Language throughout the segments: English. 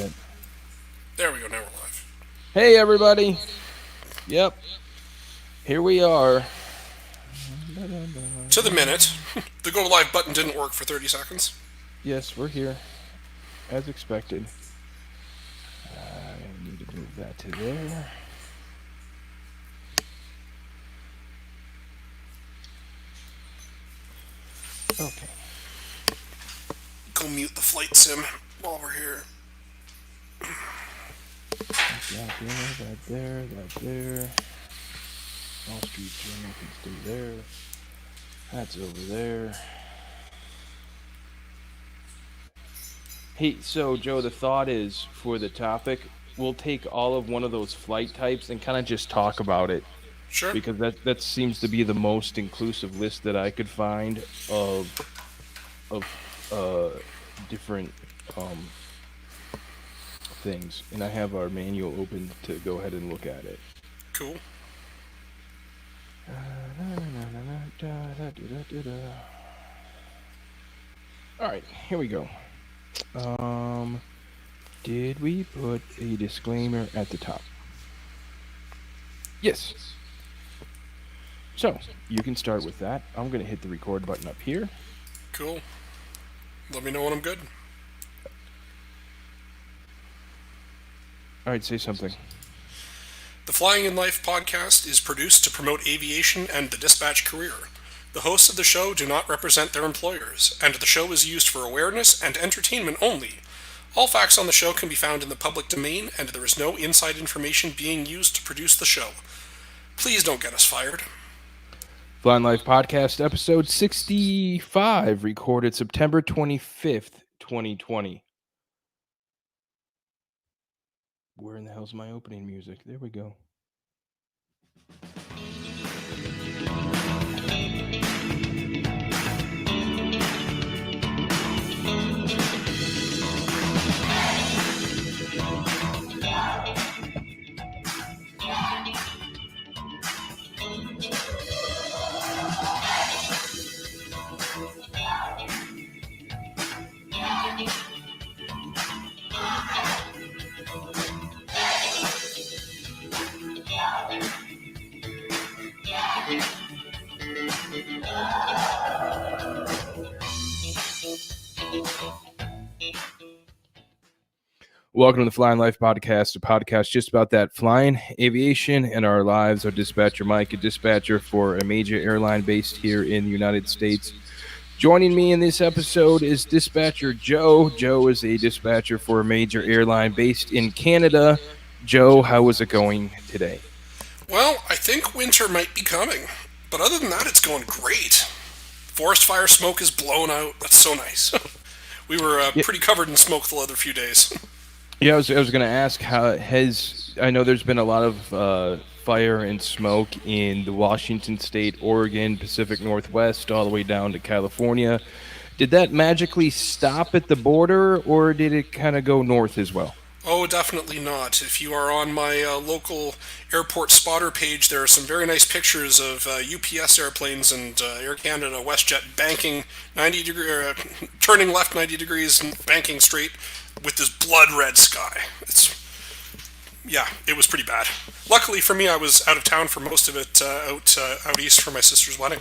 yet. There we go, now we're live. Hey, everybody. Yep, here we are. To the minute. The go live button didn't work for 30 seconds. Yes, we're here, as expected. I need to move that to there. Okay. Go mute the flight sim while we're here. That there, that there. Wall Street Journal can stay there. That's over there. Hey, so Joe, the thought is for the topic, we'll take all of one of those flight types and kind of just talk about it Sure. because that seems to be the most inclusive list that I could find of different um things, and I have our manual open to go ahead and look at it. Cool. All right, here we go. Um, did we put a disclaimer at the top? Yes. So you can start with that. I'm gonna hit the record button up here. Cool. Let me know when I'm good. All right, say something. The Flying in Life podcast is produced to promote aviation and the dispatch career. The hosts of the show do not represent their employers, and the show is used for awareness and entertainment only. All facts on the show can be found in the public domain, and there is no inside information being used to produce the show. Please don't get us fired. Flying Life Podcast, episode 65, recorded September 25th, 2020. Where in the hell's my opening music? There we go. Welcome to the Flying Life Podcast, a podcast just about that flying, aviation, and our lives. Our dispatcher Mike, a dispatcher for a major airline based here in the United States. Joining me in this episode is dispatcher Joe. Joe is a dispatcher for a major airline based in Canada. Joe, how is it going today? Well, I think winter might be coming, but other than that, it's going great. Forest fire smoke is blown out. That's so nice. We were pretty covered in smoke the other few days. Yeah, I was going to ask how I know there's been a lot of fire and smoke in the Washington State, Oregon, Pacific Northwest, all the way down to California. Did that magically stop at the border, or did it kind of go north as well? Oh, definitely not. If you are on my local airport spotter page, there are some very nice pictures of UPS airplanes and Air Canada, WestJet banking 90 degree, turning left 90 degrees and banking straight with this blood red sky. It was pretty bad. Luckily for me, I was out of town for most of it, out east for my sister's wedding.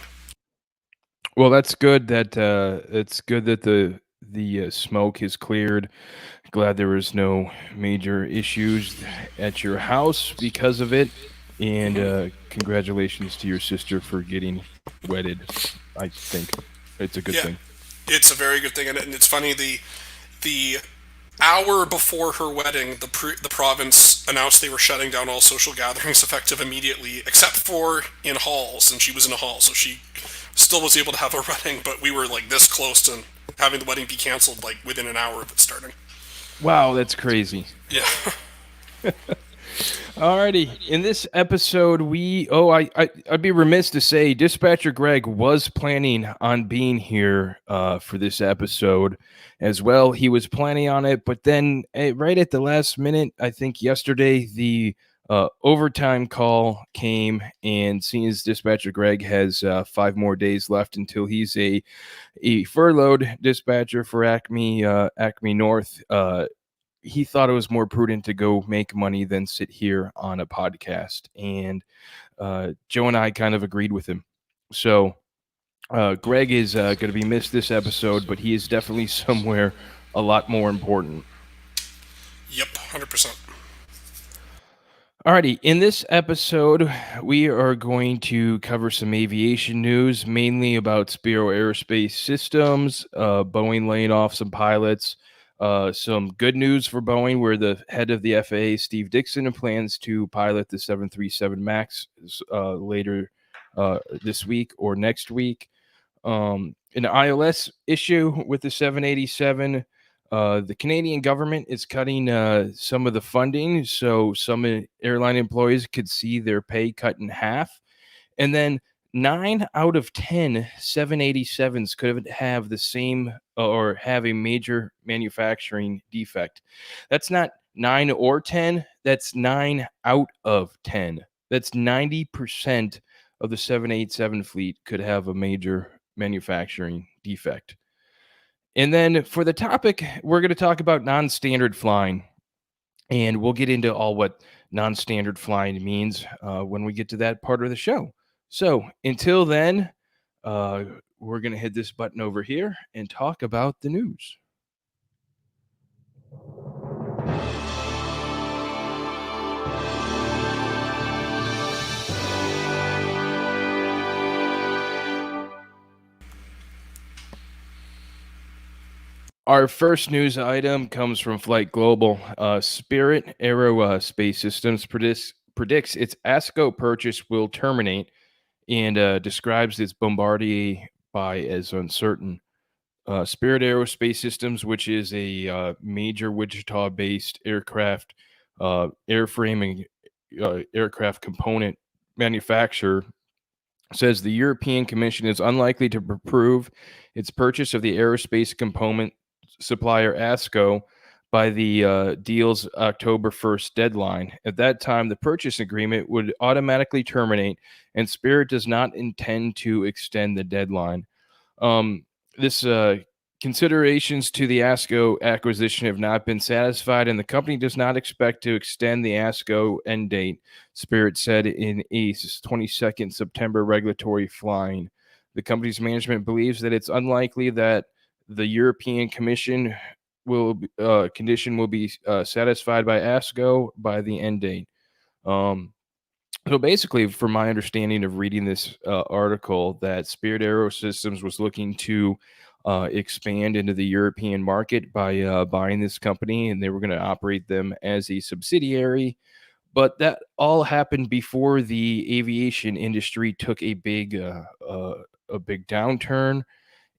Well, that's good that the smoke is cleared. Glad there was no major issues at your house because of it, and congratulations to your sister for getting wedded. I think it's a good thing. It's a very good thing, and it's funny the hour before her wedding, the province announced they were shutting down all social gatherings effective immediately, except for in halls, and she was in a hall, so she still was able to have a wedding, but we were like this close to having the wedding be canceled like within an hour of it starting. Wow, that's crazy. Yeah. Alrighty, in this episode, I'd be remiss to say Dispatcher Greg was planning on being here for this episode as well. He was planning on it, but then right at the last minute, I think yesterday, the overtime call came, and seeing as Dispatcher Greg has 5 more days left until he's a furloughed dispatcher for Acme North. he thought it was more prudent to go make money than sit here on a podcast. And Joe and I kind of agreed with him. So Greg is going to be missed this episode, but he is definitely somewhere a lot more important. Yep, 100%. Alrighty, in this episode, we are going to cover some aviation news, mainly about Spiro Aerospace Systems, Boeing laying off some pilots, some good news for Boeing, where the head of the FAA, Steve Dixon, plans to pilot the 737 MAX later this week or next week. An iOS issue with the 787. The Canadian government is cutting some of the funding, so some airline employees could see their pay cut in half. And then 9 out of 10 787s could have the same or have a major manufacturing defect. That's not 9 or 10, that's 9 out of 10. That's 90% of the 787 fleet could have a major manufacturing defect. And then for the topic, we're going to talk about non-standard flying, and we'll get into all what non-standard flying means when we get to that part of the show. So until then, we're going to hit this button over here and talk about the news. Our first news item comes from Flight Global. Spirit Aerospace Systems predicts its ASCO purchase will terminate and describes its Bombardier buy as uncertain. Spirit Aerospace Systems, which is a major Wichita-based aircraft airframe and aircraft component manufacturer, says the European Commission is unlikely to approve its purchase of the aerospace component supplier ASCO by the deal's October 1st deadline. At that time, the purchase agreement would automatically terminate, and Spirit does not intend to extend the deadline. This considerations to the ASCO acquisition have not been satisfied, and the company does not expect to extend the ASCO end date, Spirit said in a 22nd September regulatory flying. The company's management believes that it's unlikely that the European Commission condition will be satisfied by ASCO by the end date. So basically, from my understanding of reading this article, that Spirit Aerosystems was looking to expand into the European market by buying this company, and they were going to operate them as a subsidiary. But that all happened before the aviation industry took a big downturn,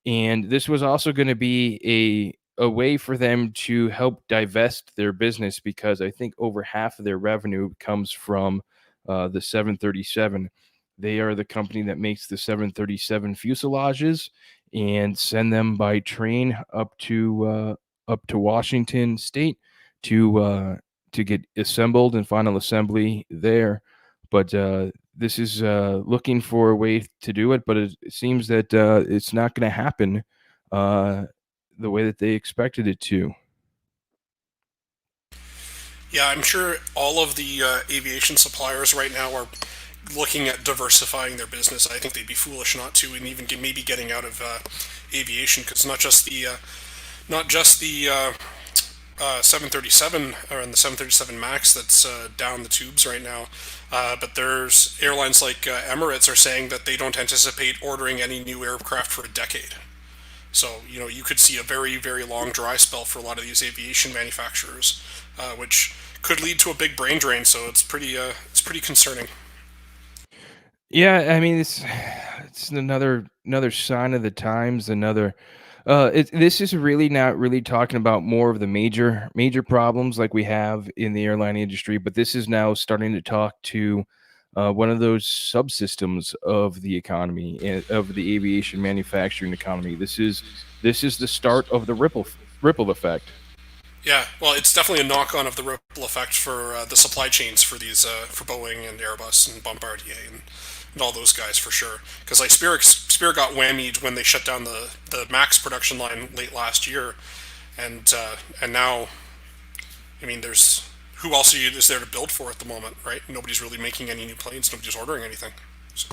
and this was also going to be a way for them to help divest their business, because I think over half of their revenue comes from the 737. They are the company that makes the 737 fuselages and send them by train up to Washington State to get assembled and final assembly there. But this is looking for a way to do it, but it seems that it's not going to happen the way that they expected it to. Yeah, I'm sure all of the aviation suppliers right now are looking at diversifying their business. I think they'd be foolish not to, and even maybe getting out of aviation, because not just the 737 or in the 737 Max that's down the tubes right now, but there's airlines like Emirates are saying that they don't anticipate ordering any new aircraft for a decade. So, you could see a very, very long dry spell for a lot of these aviation manufacturers, which could lead to a big brain drain. So it's pretty concerning. Yeah, I mean it's another sign of the times. This is really not really talking about more of the major problems like we have in the airline industry, but this is now starting to talk to one of those subsystems of the economy, of the aviation manufacturing economy. This is the start of the ripple effect. Yeah, well, it's definitely a knock-on of the ripple effect for the supply chains for these for Boeing and Airbus and Bombardier and all those guys for sure. Because like Spirit got whammied when they shut down the Max production line late last year, and now I mean, there's who else is there to build for at the moment, right? Nobody's really making any new planes. Nobody's ordering anything. So,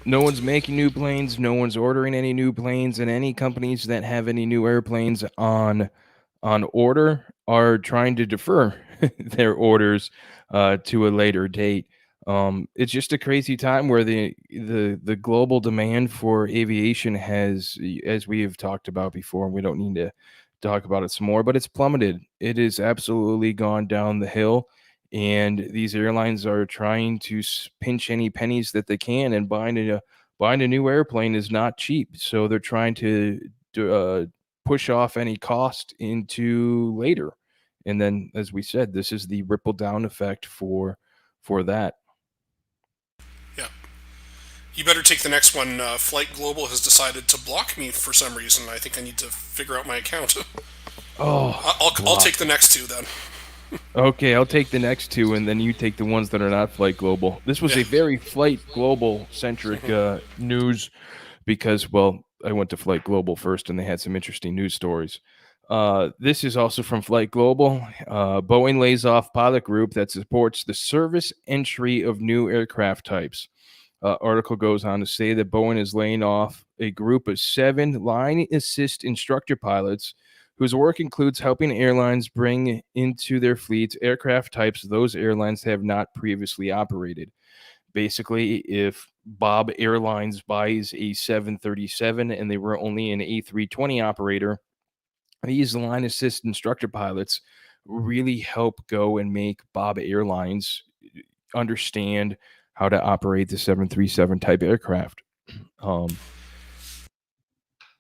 No one's making new planes. No one's ordering any new planes, and any companies that have any new airplanes on order are trying to defer their orders to a later date. It's just a crazy time where the global demand for aviation has, as we have talked about before, and we don't need to talk about it some more, but it's plummeted. It has absolutely gone down the hill, and these airlines are trying to pinch any pennies that they can, and buying a new airplane is not cheap. So they're trying to push off any cost into later. And then, as we said, this is the ripple down effect for that. yeah. You better take the next one. Flight Global has decided to block me for some reason. I think I need to figure out my account. Oh, I'll take block. the next two then. Okay, I'll take the next two, and then you take the ones that are not Flight Global. This was Yeah. a very Flight Global centric news because, well, I went to Flight Global first, and they had some interesting news stories. This is also from Flight Global. Boeing lays off pilot group that supports the service entry of new aircraft types. Article goes on to say that Boeing is laying off a group of 7 line assist instructor pilots whose work includes helping airlines bring into their fleets aircraft types those airlines have not previously operated. Basically, if Bob Airlines buys a 737 and they were only an A320 operator, these line assist instructor pilots really help go and make Bob Airlines understand how to operate the 737 type aircraft. Um,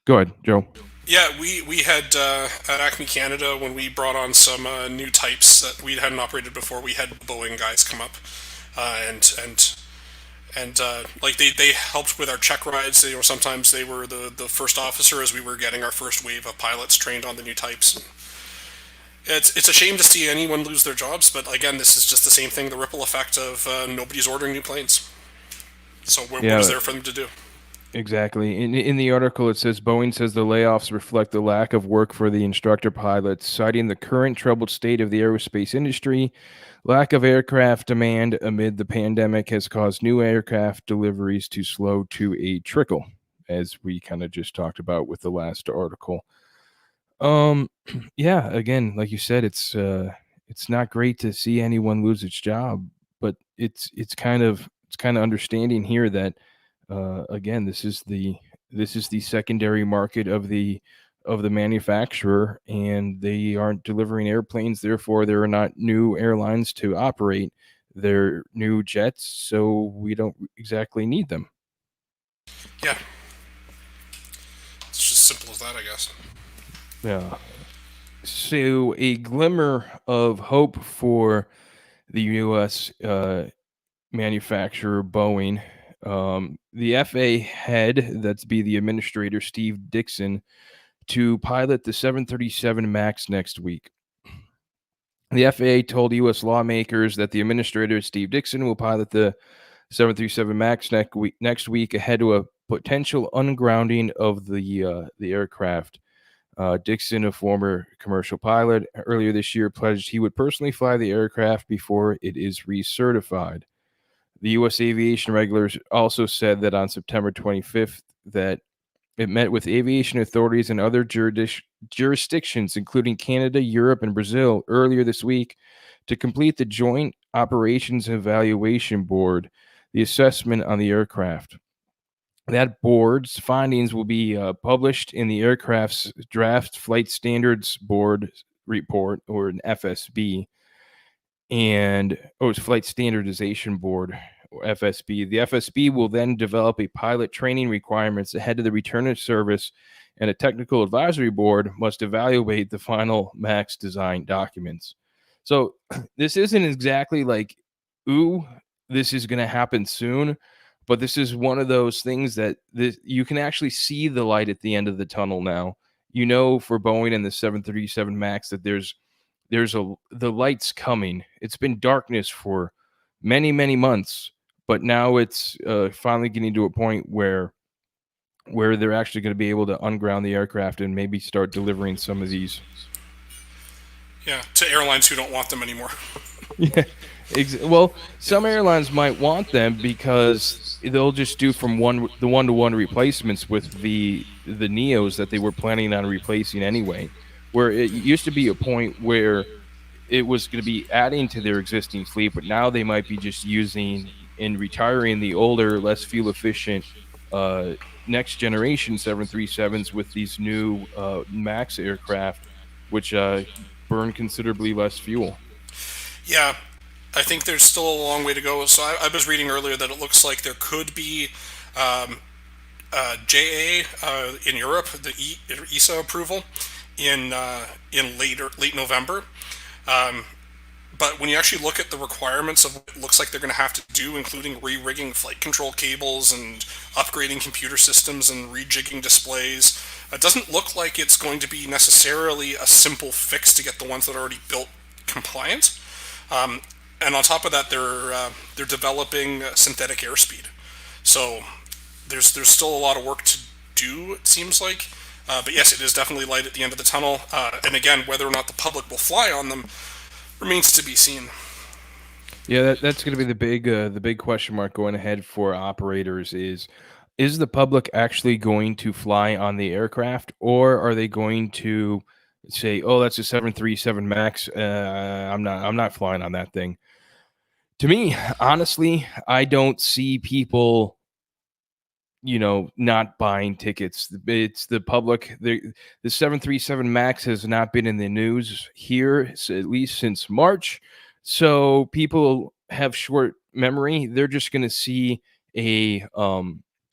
Go ahead, Joe. Yeah, we had at Acme Canada when we brought on some new types that we hadn't operated before. We had Boeing guys come up, and like they helped with our check rides. They, sometimes they were the first officer as we were getting our first wave of pilots trained on the new types. It's a shame to see anyone lose their jobs, but again, this is just the same thing—the ripple effect of nobody's ordering new planes. So what is Yeah, there for them to do? exactly. In the article, it says Boeing says the layoffs reflect the lack of work for the instructor pilots, citing the current troubled state of the aerospace industry. Lack of aircraft demand amid the pandemic has caused new aircraft deliveries to slow to a trickle, as we kind of just talked about with the last article. Um, yeah, again, like you said, it's not great to see anyone lose its job, but it's kind of understanding here that again, this is the secondary market of the manufacturer, and they aren't delivering airplanes. Therefore, there are not new airlines to operate their new jets, so we don't exactly need them. Yeah, it's just simple as that, I guess. Yeah. So a glimmer of hope for the U.S. Manufacturer Boeing. The FAA head, that's be the administrator, Steve Dixon, to pilot the 737 MAX next week. The FAA told U.S. lawmakers that the administrator, Steve Dixon, will pilot the 737 MAX next week ahead of a potential ungrounding of the aircraft. Dixon, a former commercial pilot, earlier this year pledged he would personally fly the aircraft before it is recertified. The U.S. aviation regulators also said that on September 25th that it met with aviation authorities and other jurisdictions, including Canada, Europe, and Brazil, earlier this week to complete the Joint Operations Evaluation Board, the assessment on the aircraft. That board's findings will be published in the aircraft's draft flight standards board report, or an FSB, and it's Flight Standardization Board, or FSB. The FSB will then develop a pilot training requirements ahead of the return of service, and a technical advisory board must evaluate the final MAX design documents. So this isn't exactly like, ooh, this is going to happen soon, but this is one of those things that you can actually see the light at the end of the tunnel now. You know, for Boeing and the 737 MAX, that the light's coming. It's been darkness for many months, but now it's finally getting to a point where they're actually going to be able to unground the aircraft and maybe start delivering some of these. Yeah, to airlines who don't want them anymore. Yeah. Well, some airlines might want them because they'll just do from the one-to-one replacements with the Neos that they were planning on replacing anyway. Where it used to be a point where it was going to be adding to their existing fleet, but now they might be just using and retiring the older, less fuel efficient uh, next generation 737s with these new Max aircraft, which burn considerably less fuel. Yeah, I think there's still a long way to go. So I was reading earlier that it looks like there could be JA in Europe, the ESA approval in late November. But when you actually look at the requirements of what it looks like they're going to have to do, including re-rigging flight control cables and upgrading computer systems and rejigging displays, it doesn't look like it's going to be necessarily a simple fix to get the ones that are already built compliant. Um, and on top of that, they're developing synthetic airspeed. So there's still a lot of work to do. It seems like. But yes, it is definitely light at the end of the tunnel. And again, whether or not the public will fly on them remains to be seen. Yeah, that's going to be the big question mark going ahead for operators is the public actually going to fly on the aircraft, or are they going to say, "Oh, that's a 737 Max. I'm not flying on that thing." To me, honestly, I don't see people not buying tickets. It's the public. The 737 Max has not been in the news here at least since March. So people have short memory. They're just going to see they're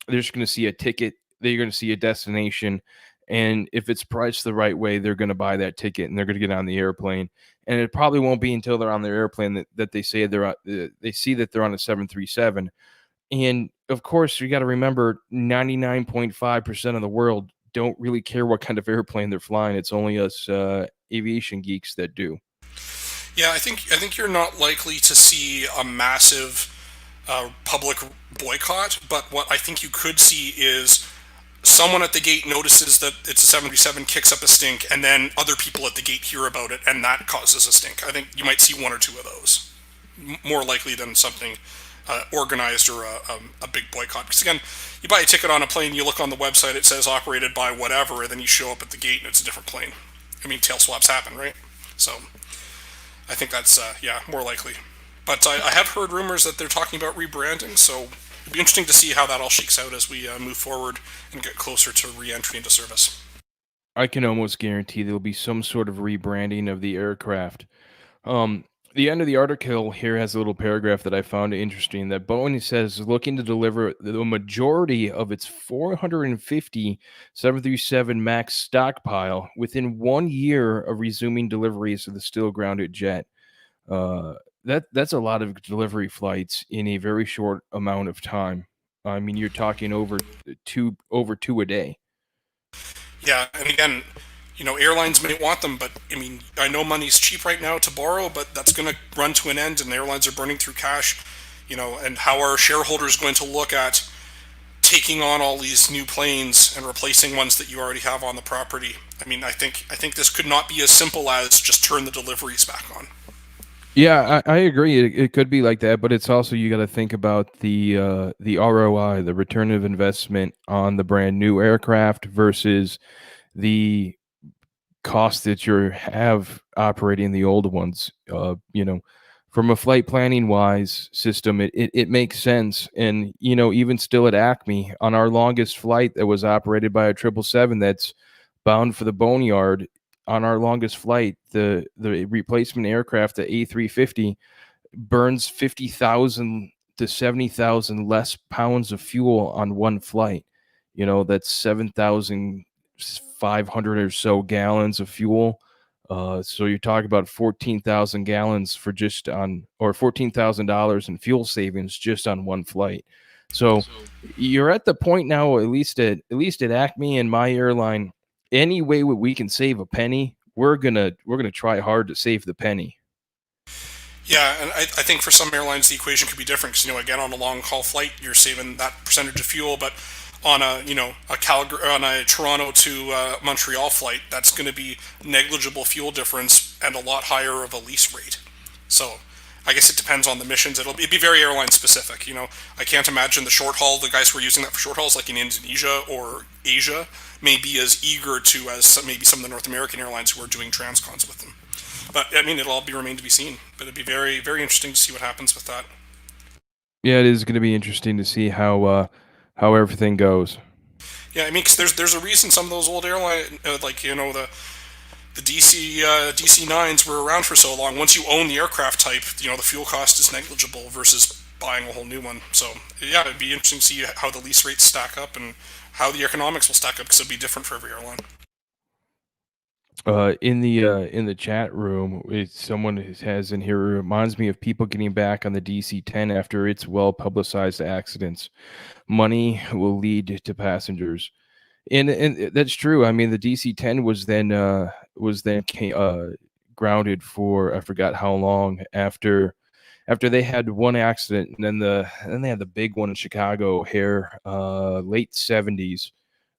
just going to see a ticket. They're going to see a destination. And if it's priced the right way, they're going to buy that ticket and they're going to get on the airplane. And it probably won't be until they're on their airplane that they say they see that they're on a 737. And of course, you got to remember 99.5% of the world don't really care what kind of airplane they're flying. It's only us aviation geeks that do. Yeah, I think you're not likely to see a massive public boycott, but what I think you could see is someone at the gate notices that it's a 77, kicks up a stink, and then other people at the gate hear about it, and that causes a stink. I think you might see one or two of those, more likely than something organized or a big boycott. Because again, you buy a ticket on a plane, you look on the website, it says operated by whatever, and then you show up at the gate and it's a different plane. I mean, tail swaps happen, right? So I think that's yeah, more likely. But I have heard rumors that they're talking about rebranding, so it'll be interesting to see how that all shakes out as we move forward and get closer to re-entry into service. I can almost guarantee there'll be some sort of rebranding of the aircraft. Um, the end of the article here has a little paragraph that I found interesting that Boeing says is looking to deliver the majority of its 450 737 MAX stockpile within 1 year of resuming deliveries of the still grounded jet. Uh, that's a lot of delivery flights in a very short amount of time. I mean, you're talking over two a day. Yeah, and again, airlines may want them, but I mean, I know money's cheap right now to borrow, but that's going to run to an end, and airlines are burning through cash. And how are shareholders going to look at taking on all these new planes and replacing ones that you already have on the property? I mean, I think this could not be as simple as just turn the deliveries back on. Yeah, I agree. It could be like that, but it's also you got to think about the ROI, the return of investment on the brand new aircraft versus the cost that you have operating the old ones. From a flight planning wise system, it makes sense. And even still at Acme on our longest flight that was operated by a 777 that's bound for the boneyard, on our longest flight, the replacement aircraft, the A350, burns 50,000 to 70,000 less pounds of fuel on one flight. That's 7,500 or so gallons of fuel. So you're talking about 14,000 gallons for just on, or $14,000 in fuel savings just on one flight. So you're at the point now, at least at Acme and my airline, any way we can save a penny, we're gonna try hard to save the penny. Yeah, and I think for some airlines the equation could be different because again on a long haul flight you're saving that percentage of fuel, but on a Calgary on a Toronto to Montreal flight that's going to be negligible fuel difference and a lot higher of a lease rate. So I guess it depends on the missions. It'd be very airline specific. I can't imagine the short haul, the guys who are using that for short hauls, like in Indonesia or Asia, may be as eager to as maybe some of the North American airlines who are doing transcons with them. But I mean, it'll all be remain to be seen. But it'd be very, very interesting to see what happens with that. Yeah, it is going to be interesting to see how everything goes. Yeah, I mean, because there's a reason some of those old airline, like the DC nines were around for so long. Once you own the aircraft type, the fuel cost is negligible versus buying a whole new one. So yeah, it'd be interesting to see how the lease rates stack up and how the economics will stack up because it'll be different for every airline. In the chat room, someone has in here reminds me of people getting back on the DC-10 after its well-publicized accidents. Money will lead to passengers, and that's true. I mean, the DC-10 was then grounded for I forgot how long after they had one accident, and then they had the big one in Chicago O'Hare, late 70s.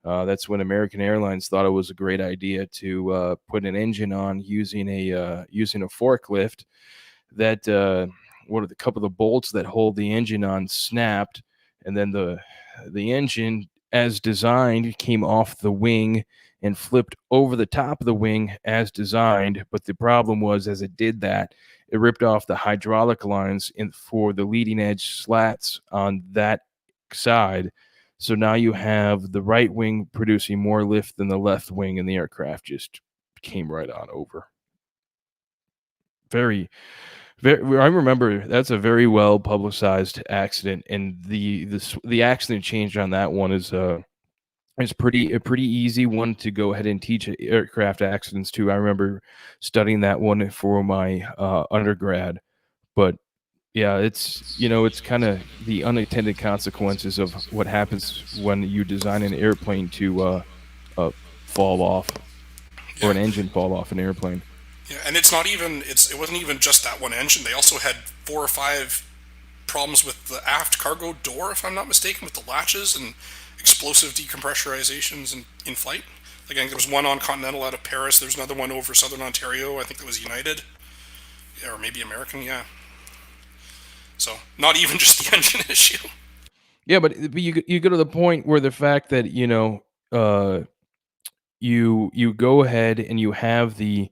That's when American Airlines thought it was a great idea to put an engine on using a forklift. That one of the couple of the bolts that hold the engine on snapped, and then the engine, as designed, came off the wing and flipped over the top of the wing as designed. But the problem was, as it did that, it ripped off the hydraulic lines for the leading edge slats on that side. So now you have the right wing producing more lift than the left wing, and the aircraft just came right on over. Very, very. I remember that's a very well publicized accident, and the accident change on that one is a pretty easy one to go ahead and teach aircraft accidents to. I remember studying that one for my undergrad, but yeah, it's kind of the unintended consequences of what happens when you design an airplane to fall off, or Yeah, an engine fall off an airplane. yeah, and it's not even it wasn't even just that one engine. They also had four or five problems with the aft cargo door, if I'm not mistaken, with the latches and explosive decompressurizations in flight. Like, I think there was one on Continental out of Paris. There's another one over Southern Ontario. I think that was United, yeah, or maybe American. Yeah. So not even just the engine issue. Yeah, but you go to the point where the fact that uh, you go ahead and you have the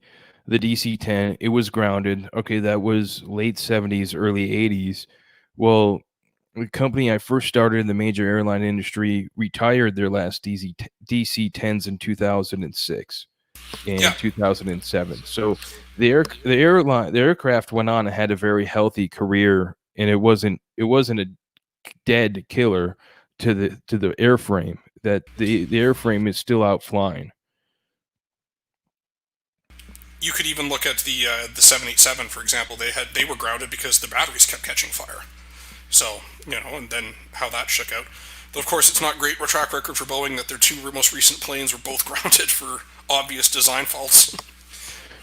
DC-10. It was grounded. Okay, that was late 70s, early 80s. Well, the company I first started in the major airline industry retired their last DC-10s in 2006 Yeah, and 2007. So the aircraft went on and had a very healthy career, and it wasn't a dead killer to the airframe. That the airframe is still out flying. you could even look at the 787, for example. They were grounded because the batteries kept catching fire. So, and then how that shook out. But of course, it's not great track record for Boeing that their two most recent planes were both grounded for obvious design faults.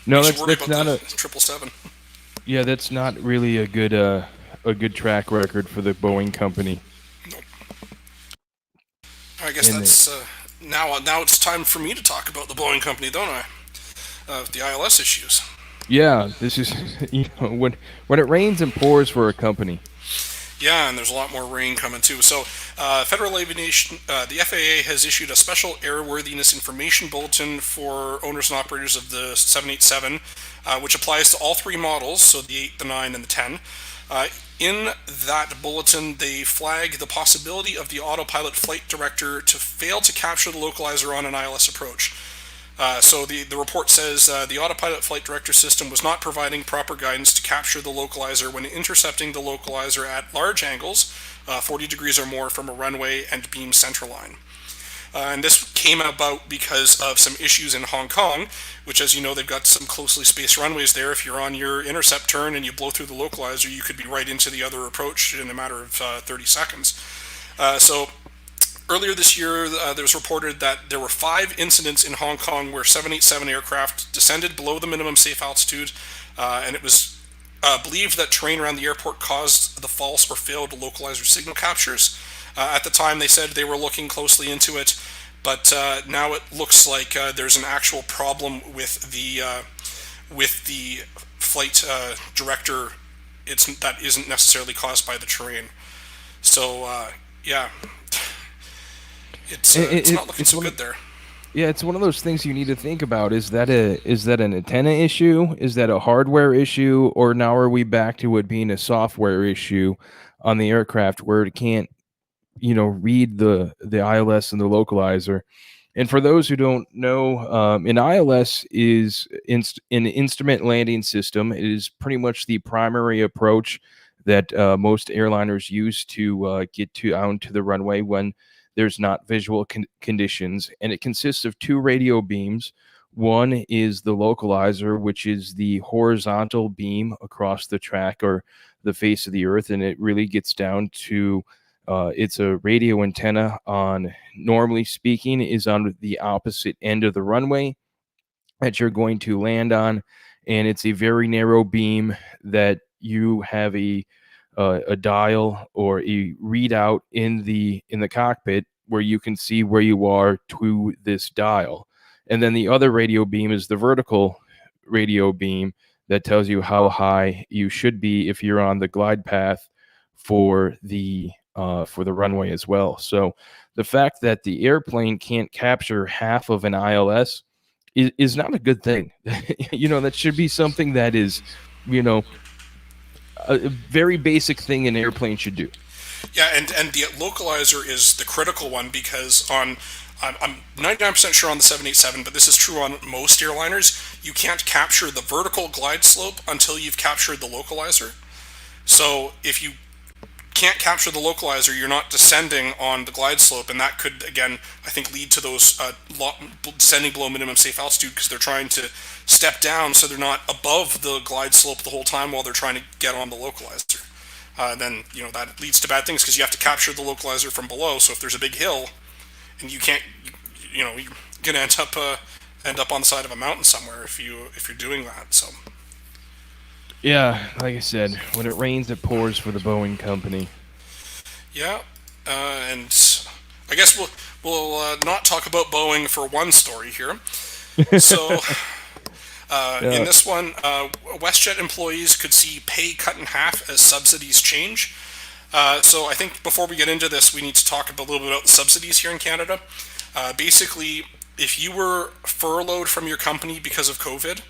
No, Makes you that's worry that's about the not a 777. yeah, that's not really a good track record for the Boeing company. Nope. I guess And it, that's now. It's time for me to talk about the Boeing company, don't I? The ILS issues. yeah, this is when it rains and pours for a company. Yeah, and there's a lot more rain coming too. So, Federal Aviation, the FAA has issued a special airworthiness information bulletin for owners and operators of the 787, which applies to all three models, so the 8, the 9, and the 10. In that bulletin, they flag the possibility of the autopilot flight director to fail to capture the localizer on an ILS approach. So the report says the autopilot flight director system was not providing proper guidance to capture the localizer when intercepting the localizer at large angles, 40 degrees or more from a runway and beam centerline. And this came about because of some issues in Hong Kong, which, as you know, they've got some closely spaced runways there. If you're on your intercept turn and you blow through the localizer, you could be right into the other approach in a matter of 30 seconds. So earlier this year, there was reported that there were 5 incidents in Hong Kong where 787 aircraft descended below the minimum safe altitude, and it was believed that terrain around the airport caused the false or failed localizer signal captures. At the time, they said they were looking closely into it, but now it looks like there's an actual problem with with the flight director, that isn't necessarily caused by the terrain. So yeah, it's not looking It's so one of good there. Yeah, it's one of those things you need to think about. Is that an antenna issue? Is that a hardware issue? Or now are we back to it being a software issue on the aircraft where it can't, read the ILS and the localizer? And for those who don't know, an ILS is an instrument landing system. It is pretty much the primary approach that most airliners use to get to onto the runway when there's not visual conditions. And it consists of two radio beams. One is the localizer, which is the horizontal beam across the track or the face of the earth, and it really gets down to it's a radio antenna on, normally speaking, is on the opposite end of the runway that you're going to land on, and it's a very narrow beam that you have a dial or a readout in the cockpit where you can see where you are to this dial. And then the other radio beam is the vertical radio beam that tells you how high you should be if you're on the glide path for the runway as well. So the fact that the airplane can't capture half of an ILS is not a good thing. That should be something that is, you know, a very basic thing an airplane should do. Yeah, and the localizer is the critical one because I'm 99% sure on the 787, but this is true on most airliners. You can't capture the vertical glide slope until you've captured the localizer. So if you can't capture the localizer, you're not descending on the glide slope, and that could, again, I think, lead to those descending below minimum safe altitude because they're trying to step down so they're not above the glide slope the whole time while they're trying to get on the localizer. Then that leads to bad things because you have to capture the localizer from below. So if there's a big hill and you can't, you're gonna end up on the side of a mountain somewhere if you're doing that. So Yeah, like I said, when it rains, it pours for the Boeing company. yeah, and I guess we'll not talk about Boeing for one story here. So in Yeah. this one, WestJet employees could see pay cut in half as subsidies change. So I think before we get into this, we need to talk a little bit about the subsidies here in Canada. Basically, if you were furloughed from your company because of COVID,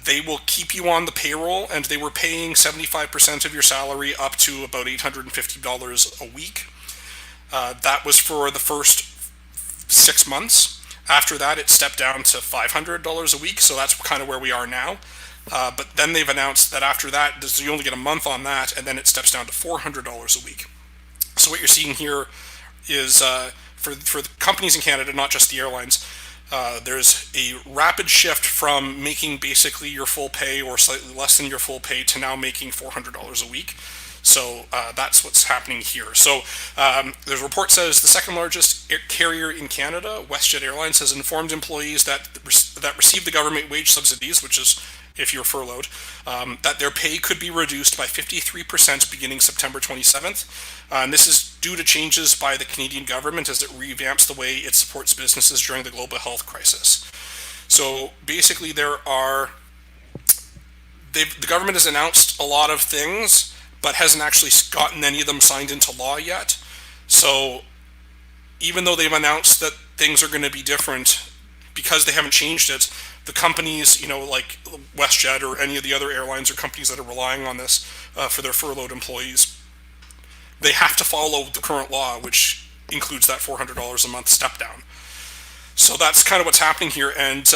they will keep you on the payroll, and they were paying 75% of your salary up to about $850 a week. That was for the first 6 months. After that, it stepped down to $500 a week, so that's kind of where we are now. But then they've announced that after that, you only get a month on that, and then it steps down to $400 a week. So what you're seeing here is for the companies in Canada, not just the airlines, there's a rapid shift from making basically your full pay or slightly less than your full pay to now making $400 a week. So that's what's happening here. So the report says the second largest carrier in Canada, WestJet Airlines, has informed employees that receive the government wage subsidies, which is if you're furloughed, that their pay could be reduced by 53% beginning September 27th. And this is due to changes by the Canadian government as it revamps the way it supports businesses during the global health crisis. So basically, the government has announced a lot of things, but hasn't actually gotten any of them signed into law yet. So even though they've announced that things are going to be different, because they haven't changed it, the companies, like WestJet or any of the other airlines or companies that are relying on this for their furloughed employees, they have to follow the current law, which includes that $400 a month step down. So that's kind of what's happening here, and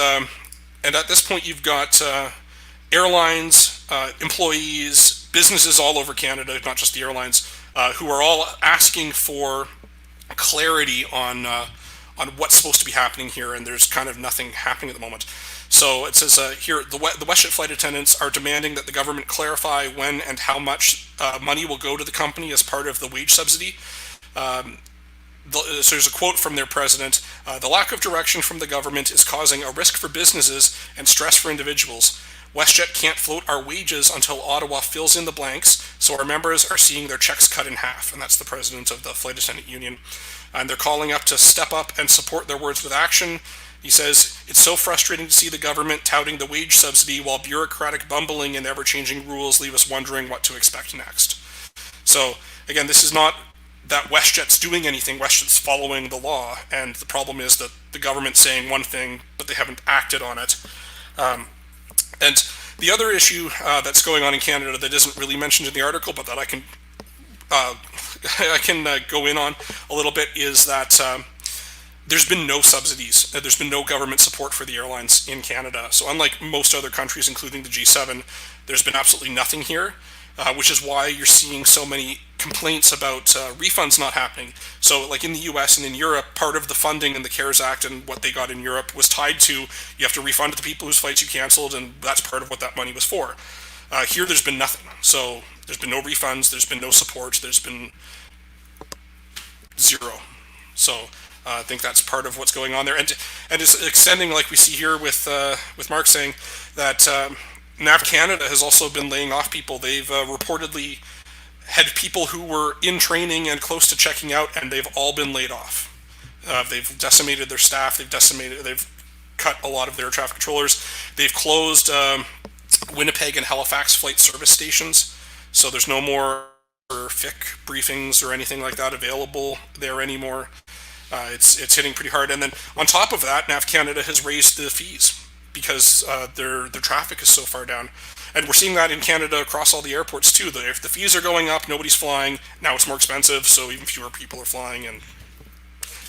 at this point, you've got airlines, employees, businesses all over Canada, not just the airlines, who are all asking for clarity on what's supposed to be happening here, and there's kind of nothing happening at the moment. So it says here, the WestJet flight attendants are demanding that the government clarify when and how much money will go to the company as part of the wage subsidy. So there's a quote from their president. The lack of direction from the government is causing a risk for businesses and stress for individuals. WestJet can't float our wages until Ottawa fills in the blanks, so our members are seeing their checks cut in half. And that's the president of the Flight Attendant Union. And they're calling up to step up and support their words with action. He says, "It's so frustrating to see the government touting the wage subsidy while bureaucratic bumbling and ever changing rules leave us wondering what to expect next." So, again, this is not that WestJet's doing anything, WestJet's following the law, and the problem is that the government's saying one thing, but they haven't acted on it. And the other issue that's going on in Canada that isn't really mentioned in the article, but that I can go in on a little bit, is that there's been no subsidies. There's been no government support for the airlines in Canada. So unlike most other countries, including the G7, there's been absolutely nothing here, which is why you're seeing so many complaints about refunds not happening. So like in the US and in Europe, part of the funding in the CARES Act and what they got in Europe was tied to you have to refund to the people whose flights you canceled, and that's part of what that money was for. Here, there's been nothing. So there's been no refunds, there's been no support, there's been zero. So I think that's part of what's going on there, and it's extending, like we see here with Mark saying that NAV Canada has also been laying off people. They've reportedly had people who were in training and close to checking out, and they've all been laid off. They've decimated their staff. They've cut a lot of their traffic controllers. They've closed Winnipeg and Halifax flight service stations, so there's no more FIC briefings or anything like that available there anymore. It's hitting pretty hard, and then on top of that, NAV Canada has raised the fees because their traffic is so far down, and we're seeing that in Canada across all the airports too. If the fees are going up, nobody's flying. Now it's more expensive, so even fewer people are flying, and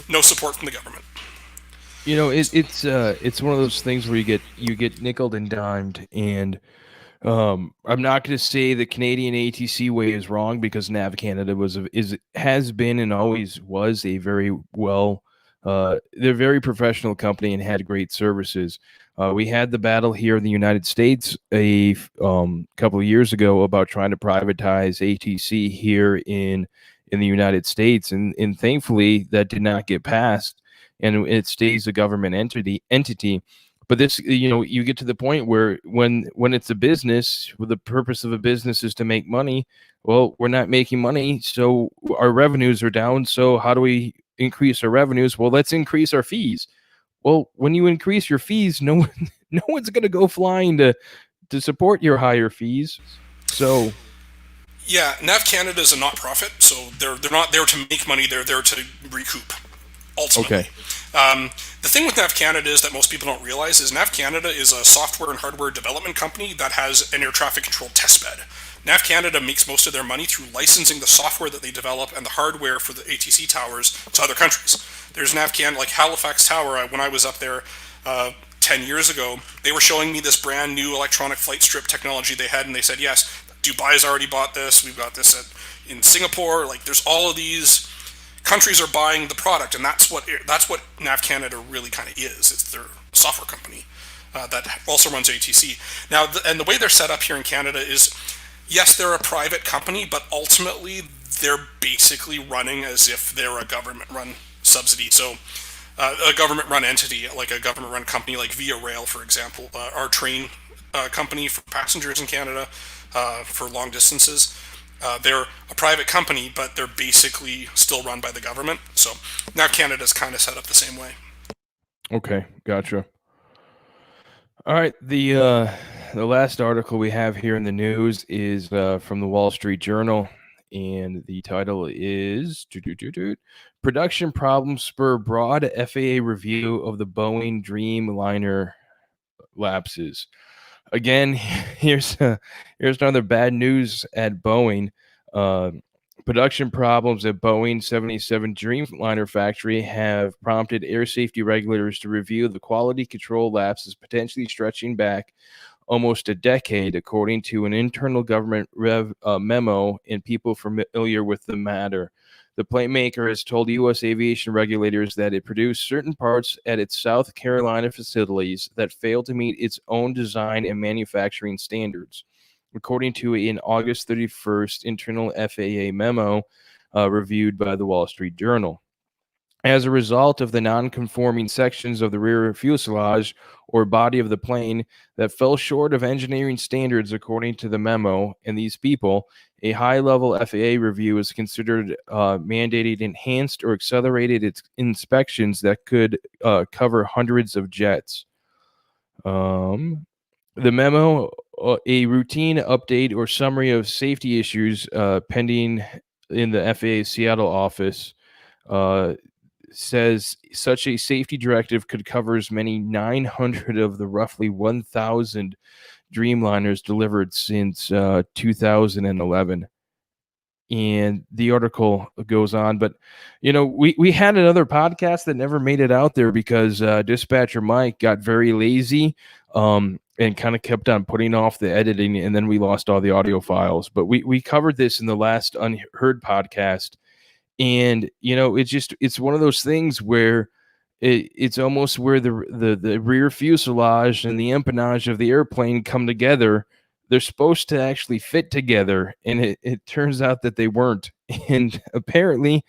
no support from the government. You know, it's one of those things where you get nickeled and dimed, and I'm not going to say the Canadian ATC way is wrong, because NAV Canada has been and always was a very they're a very professional company and had great services. We had the battle here in the United States a couple of years ago about trying to privatize ATC here in the United States, and thankfully that did not get passed, and it stays a government entity. But this, you get to the point where when it's a business, where the purpose of a business is to make money, well, we're not making money, so our revenues are down. So how do we increase our revenues? Well, let's increase our fees. Well, when you increase your fees, no one's going to go flying to support your higher fees. So yeah, NAV Canada is a not-profit, so they're not there to make money. They're there to recoup. Ultimately. Okay. The thing with NAV Canada is that most people don't realize is NAV Canada is a software and hardware development company that has an air traffic control testbed. NAV Canada makes most of their money through licensing the software that they develop and the hardware for the ATC towers to other countries. There's NAV Canada, like Halifax Tower. When I was up there 10 years ago, they were showing me this brand new electronic flight strip technology they had, and they said, yes, Dubai's already bought this. We've got this in Singapore. Like, there's all of these countries are buying the product, and that's what NAV Canada really kind of is. It's their software company that also runs ATC. Now, and the way they're set up here in Canada is, yes, they're a private company, but ultimately they're basically running as if they're a government-run subsidy. So a government-run entity, like a government-run company like Via Rail, for example, our train company for passengers in Canada for long distances. They're a private company, but they're basically still run by the government. So now Canada's kind of set up the same way. Okay, gotcha. All right, the last article we have here in the news is from the Wall Street Journal, and the title is "Production Problems Spur Broad FAA Review of the Boeing Dreamliner Lapses." Again, here's another bad news at Boeing. Production problems at Boeing 787 Dreamliner factory have prompted air safety regulators to review the quality control lapses, potentially stretching back almost a decade, according to an internal government memo and people familiar with the matter. The plane maker has told U.S. aviation regulators that it produced certain parts at its South Carolina facilities that failed to meet its own design and manufacturing standards, according to an August 31st internal FAA memo reviewed by the Wall Street Journal. As a result of the non-conforming sections of the rear fuselage or body of the plane that fell short of engineering standards according to the memo, and these people, a high-level FAA review is considered mandated enhanced or accelerated inspections that could cover hundreds of jets. The memo, a routine update or summary of safety issues pending in the FAA Seattle office, uh, says such a safety directive could cover as many 900 of the roughly 1,000 Dreamliners delivered since 2011. And the article goes on, but we had another podcast that never made it out there because Dispatcher Mike got very lazy, and kind of kept on putting off the editing, and then we lost all the audio files. But we covered this in the last Unheard podcast, and it's one of those things where it's almost where the rear fuselage and the empennage of the airplane come together. They're supposed to actually fit together, and it turns out that they weren't. And apparently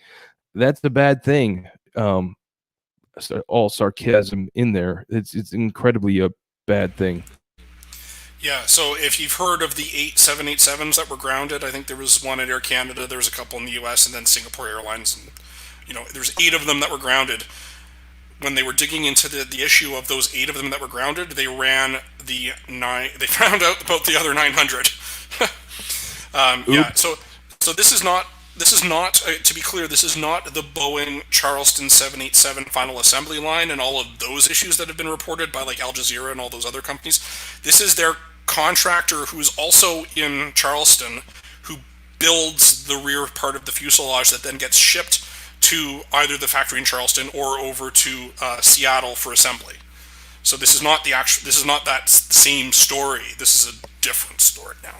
that's the bad thing. All sarcasm in there. It's incredibly a bad thing. Yeah, so if you've heard of the 787s that were grounded, I think there was one at Air Canada, there was a couple in the US, and then Singapore Airlines. And, there's 8 of them that were grounded. When they were digging into the issue of those 8 of them that were grounded, they found out about the other 900. Yeah, so this is not to be clear, this is not the Boeing Charleston 787 final assembly line and all of those issues that have been reported by like Al Jazeera and all those other companies. This is their contractor who's also in Charleston, who builds the rear part of the fuselage that then gets shipped to either the factory in Charleston or over to Seattle for assembly. So this is not that same story. This is a different story now.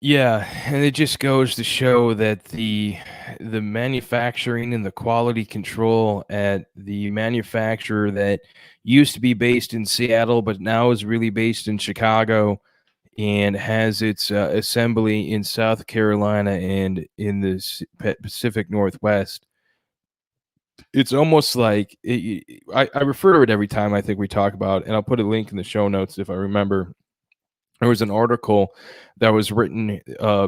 Yeah, and it just goes to show that the manufacturing and the quality control at the manufacturer that used to be based in Seattle but now is really based in Chicago and has its assembly in South Carolina and in the Pacific Northwest. It's almost like I refer to it every time I think we talk about, and I'll put a link in the show notes if I remember. There was an article that was written,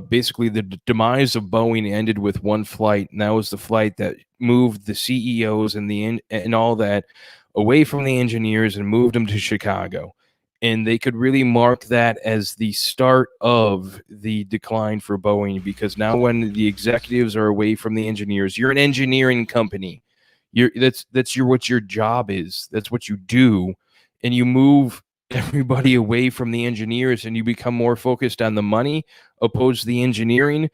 basically the demise of Boeing ended with one flight, and that was the flight that moved the CEOs and all that away from the engineers and moved them to Chicago. And they could really mark that as the start of the decline for Boeing, because now when the executives are away from the engineers, you're an engineering company. That's what your job is. That's what you do, and you move everybody away from the engineers and you become more focused on the money opposed to the engineering.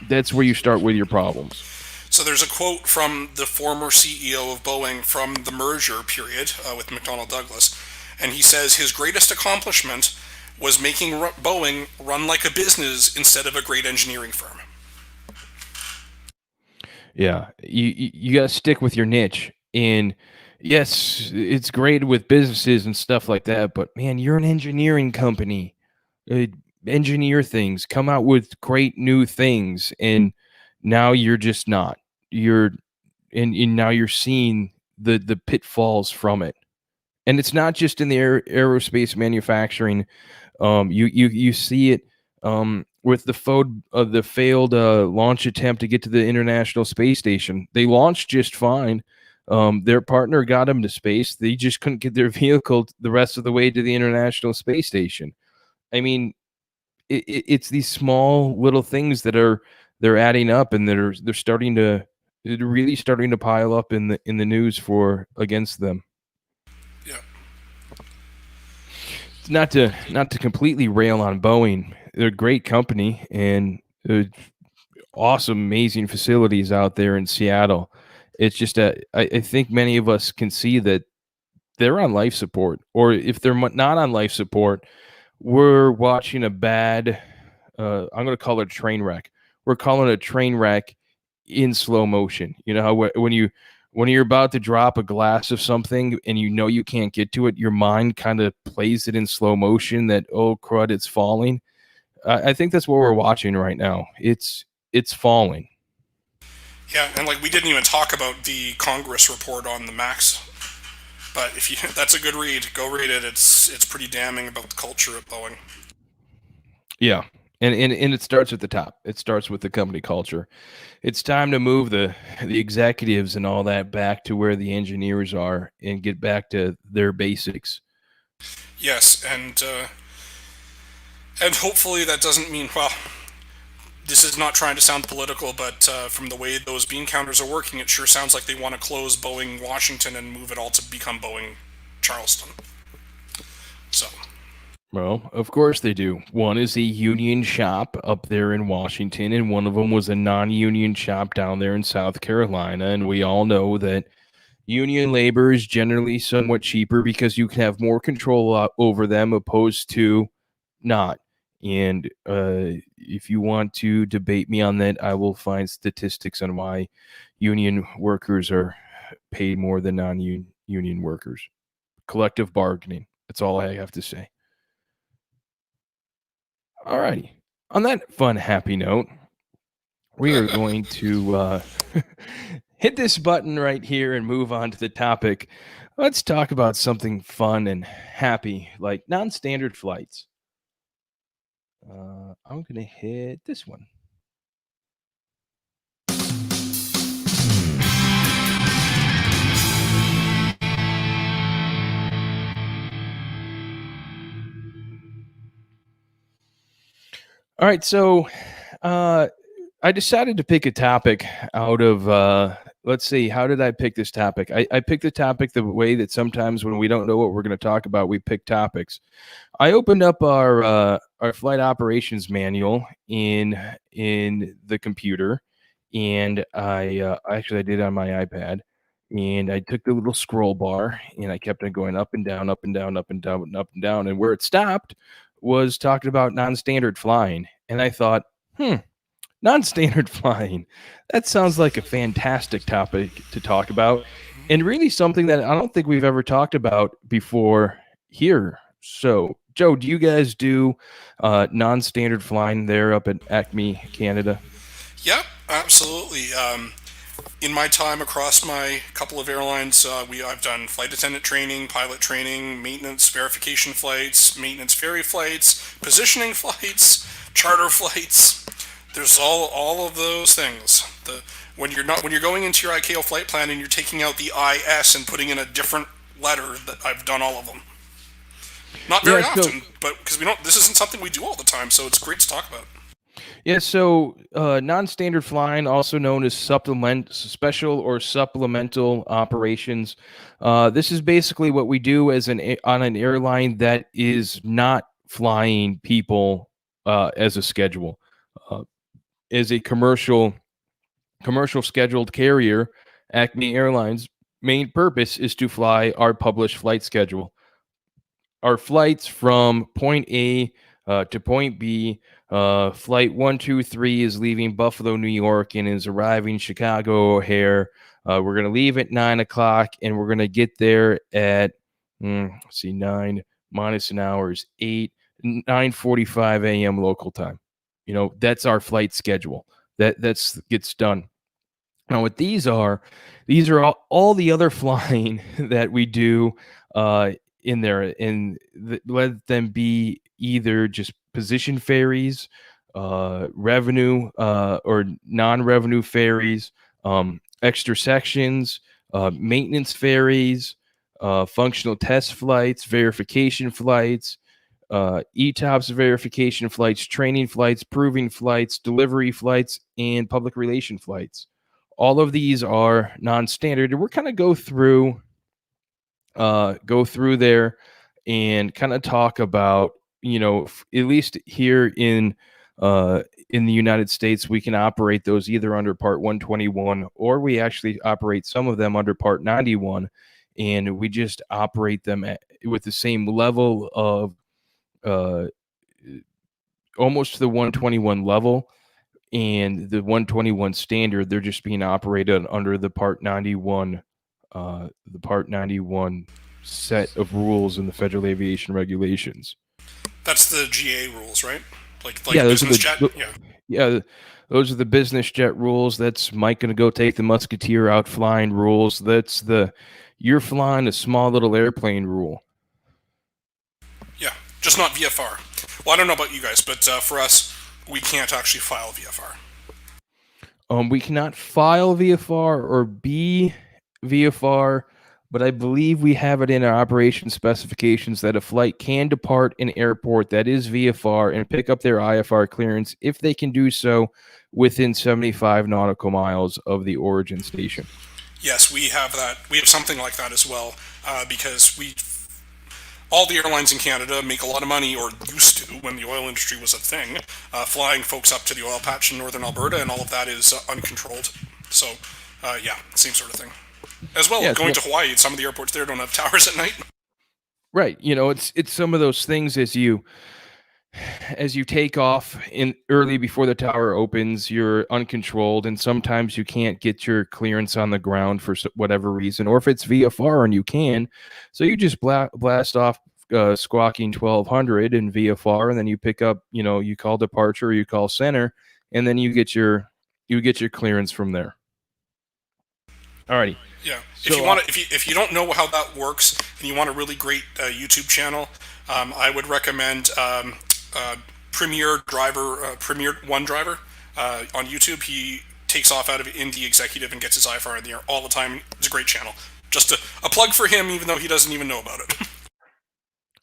That's where you start with your problems. So there's a quote from the former CEO of Boeing from the merger period with McDonnell Douglas, and he says his greatest accomplishment was making Boeing run like a business instead of a great engineering firm. Yeah, you got to stick with your niche. And yes, it's great with businesses and stuff like that, but man, you're an engineering company. Engineer things, come out with great new things, and now you're just not. And now you're seeing the pitfalls from it. And it's not just in the aerospace manufacturing. You see it with the failed launch attempt to get to the International Space Station. They launched just fine. Their partner got them to space. They just couldn't get their vehicle the rest of the way to the International Space Station. I mean, it's these small little things that they're adding up, and they're really starting to pile up in the news for against them. Yeah. Not to completely rail on Boeing. They're a great company and awesome, amazing facilities out there in Seattle. It's just I think many of us can see that they're on life support, or if they're not on life support, we're watching a bad, I'm going to call it a train wreck. We're calling it a train wreck in slow motion. You know how when you're about to drop a glass of something and you can't get to it, your mind kind of plays it in slow motion that, oh crud, it's falling. I think that's what we're watching right now. It's falling. Yeah, and like we didn't even talk about the Congress report on the Max, but if you that's a good read. Go read it. It's pretty damning about the culture at Boeing. Yeah. And it starts at the top. It starts with the company culture. It's time to move the executives and all that back to where the engineers are and get back to their basics. Yes, and hopefully that doesn't mean well. This is not trying to sound political, but from the way those bean counters are working, it sure sounds like they want to close Boeing Washington and move it all to become Boeing Charleston. So, Well, of course they do. One is a union shop up there in Washington, and one of them was a non-union shop down there in South Carolina. And we all know that union labor is generally somewhat cheaper because you can have more control over them opposed to not. And if you want to debate me on that, I will find statistics on why union workers are paid more than non-union workers. Collective bargaining. That's all I have to say. All righty. On that fun, happy note, we are going to hit this button right here and move on to the topic. Let's talk about something fun and happy, like non-standard flights. I'm going to hit this one. All right, so I decided to pick a topic out of, let's see, how did I pick this topic? I picked the topic the way that sometimes when we don't know what we're going to talk about, we pick topics. I opened up our flight operations manual in the computer, and I did it on my iPad, and I took the little scroll bar and I kept on going up and down, up and down, up and down, and up and down, and where it stopped was talking about non-standard flying, and I thought, non-standard flying. That sounds like a fantastic topic to talk about, and really something that I don't think we've ever talked about before here. So, Joe, do you guys do non-standard flying there up at Acme, Canada? yep, absolutely. In my time across my couple of airlines, I've done flight attendant training, pilot training, maintenance verification flights, maintenance ferry flights, positioning flights, charter flights. There's all of those things. The when you're going into your ICAO flight plan and you're taking out the IS and putting in a different letter, that I've done all of them. Not Yeah, very so often, but because we don't, this isn't something we do all the time, so it's great to talk about. non-standard flying, also known as special or supplemental operations. This is basically what we do on an airline that is not flying people as a schedule. Uh, as a commercial scheduled carrier, Acme Airlines' main purpose is to fly our published flight schedule. Our flights from point A to point B. Flight 123 is leaving Buffalo, New York, and is arriving Chicago O'Hare. We're going to leave at 9 o'clock, and we're going to get there at let's see, 9 minus an hour is 8, 9:45 a.m. local time. That's our flight schedule. That's gets done. Now, what these are all the other flying that we do in there, and let them be either just position ferries, revenue or non-revenue ferries, extra sections, maintenance ferries, functional test flights, verification flights, ETOPS verification flights, training flights, proving flights, delivery flights, and public relation flights. All of these are non-standard, and we're kind of go through there and kind of talk about, at least here in the United States, we can operate those either under Part 121, or we actually operate some of them under Part 91, and we just operate them with the same level of uh, almost to the 121 level and the 121 standard. They're just being operated under the Part 91 set of rules in the Federal Aviation Regulations. That's the GA rules, right? Like Yeah, those are business jet. Yeah. Yeah, those are the business jet rules. That's Mike going to go take the Musketeer out flying rules. That's the you're flying a small little airplane rule. Yeah, just not VFR. Well, I don't know about you guys, but for us, we can't actually file VFR. We cannot file VFR or be VFR, but I believe we have it in our operation specifications that a flight can depart an airport that is VFR and pick up their IFR clearance if they can do so within 75 nautical miles of the origin station. Yes, we have that. We have something like that as well, because we all the airlines in Canada make a lot of money, or used to when the oil industry was a thing, flying folks up to the oil patch in northern Alberta, and all of that is uncontrolled. So, yeah, same sort of thing. As well, Yeah, going to Hawaii, some of the airports there don't have towers at night. right. It's some of those things as you take off in early before the tower opens, you're uncontrolled, and sometimes you can't get your clearance on the ground for whatever reason, or if it's VFR and you can, so you just blast off squawking 1200 in VFR, and then you pick up, you call departure, or you call center, and then you get your clearance from there. Alrighty. Yeah, if So you want to, if you don't know how that works and you want a really great YouTube channel, I would recommend Premier Driver, Premier One Driver on YouTube. He takes off out of Indie Executive and gets his IFR in the air all the time. It's a great channel. Just a plug for him, even though he doesn't even know about it.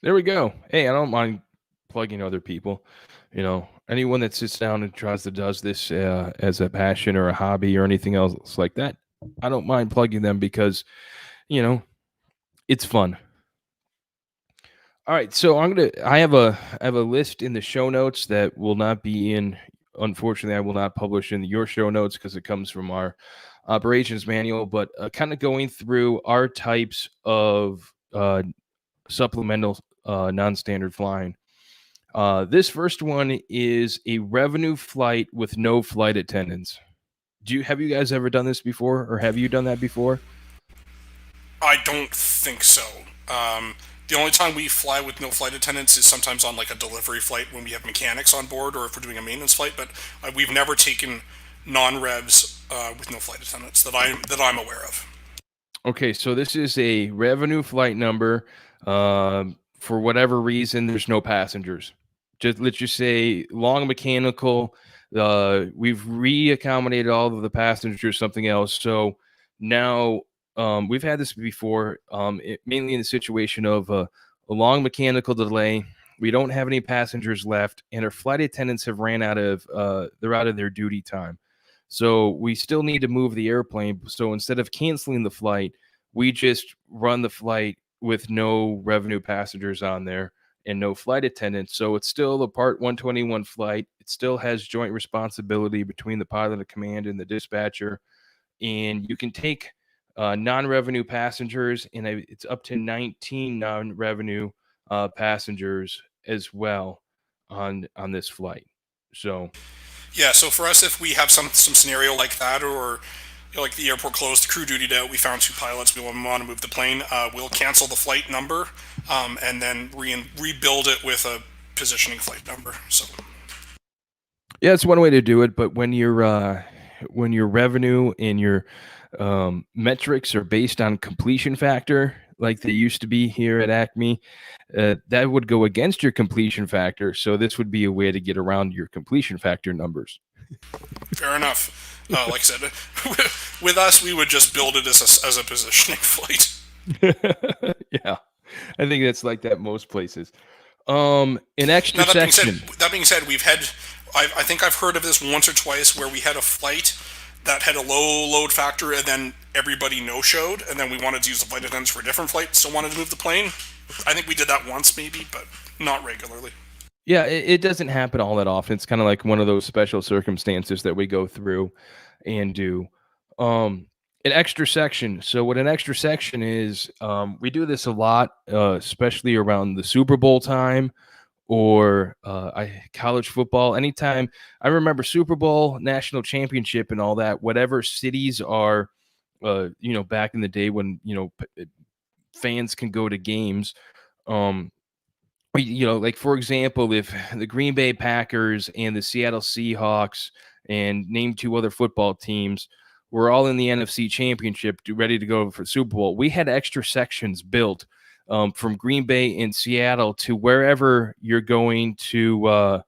there we go. Hey, I don't mind plugging other people. Anyone that sits down and does this as a passion or a hobby or anything else like that, I don't mind plugging them because, it's fun. All right, so I have a list in the show notes that will not be in. Unfortunately, I will not publish in your show notes because it comes from our operations manual. But kind of going through our types of supplemental non-standard flying. This first one is a revenue flight with no flight attendants. Have you guys ever done this before, or have you done that before? I don't think so. The only time we fly with no flight attendants is sometimes on like a delivery flight when we have mechanics on board, or if we're doing a maintenance flight. But we've never taken non-revs with no flight attendants that I'm aware of. Okay, so this is a revenue flight number. For whatever reason, there's no passengers. Let's just say long mechanical. We've re-accommodated all of the passengers, something else. So now we've had this before, mainly in the situation of a long mechanical delay. We don't have any passengers left, and our flight attendants have ran out of they're out of their duty time. So we still need to move the airplane. So instead of canceling the flight, we just run the flight with no revenue passengers on there and no flight attendants. So it's still a Part 121 flight. It still has joint responsibility between the pilot of command and the dispatcher. And you can take non-revenue passengers, and it's up to 19 non-revenue passengers as well on this flight. So Yeah, so for us, if we have some scenario like that, or like the airport closed, the crew dutied out, we found two pilots, we want to move the plane, we'll cancel the flight number, and then rebuild it with a positioning flight number. So yeah, it's one way to do it. But when your revenue and your metrics are based on completion factor, like they used to be here at Acme, that would go against your completion factor. So this would be a way to get around your completion factor numbers. fair enough. Like I said, with us, we would just build it as a positioning flight. Yeah, I think that's like that most places. An extra Now section. that being said, we've had, I think I've heard of this once or twice where we had a flight that had a low load factor, and then everybody no-showed, and then we wanted to use the flight attendants for a different flight, still wanted to move the plane. I think we did that once maybe, but not regularly. Yeah, it doesn't happen all that often. It's kind of like one of those special circumstances that we go through and do. An extra section. So what an extra section is, we do this a lot, especially around the Super Bowl time or college football. Anytime I remember Super Bowl, national championship, and all that. Whatever cities are, back in the day when fans can go to games. like for example, if the Green Bay Packers and the Seattle Seahawks and name two other football teams were all in the NFC Championship, ready to go for Super Bowl, we had extra sections built from Green Bay and Seattle to wherever you're going to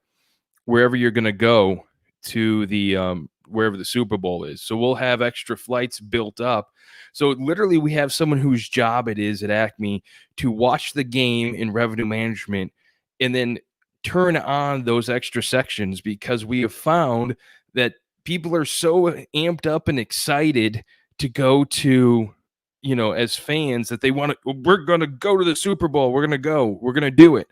go to the wherever the Super Bowl is. So we'll have extra flights built up. So literally, we have someone whose job it is at Acme to watch the game in revenue management and then turn on those extra sections, because we have found that people are so amped up and excited to go to, as fans, that they want to, we're going to go to the Super Bowl. We're going to do it.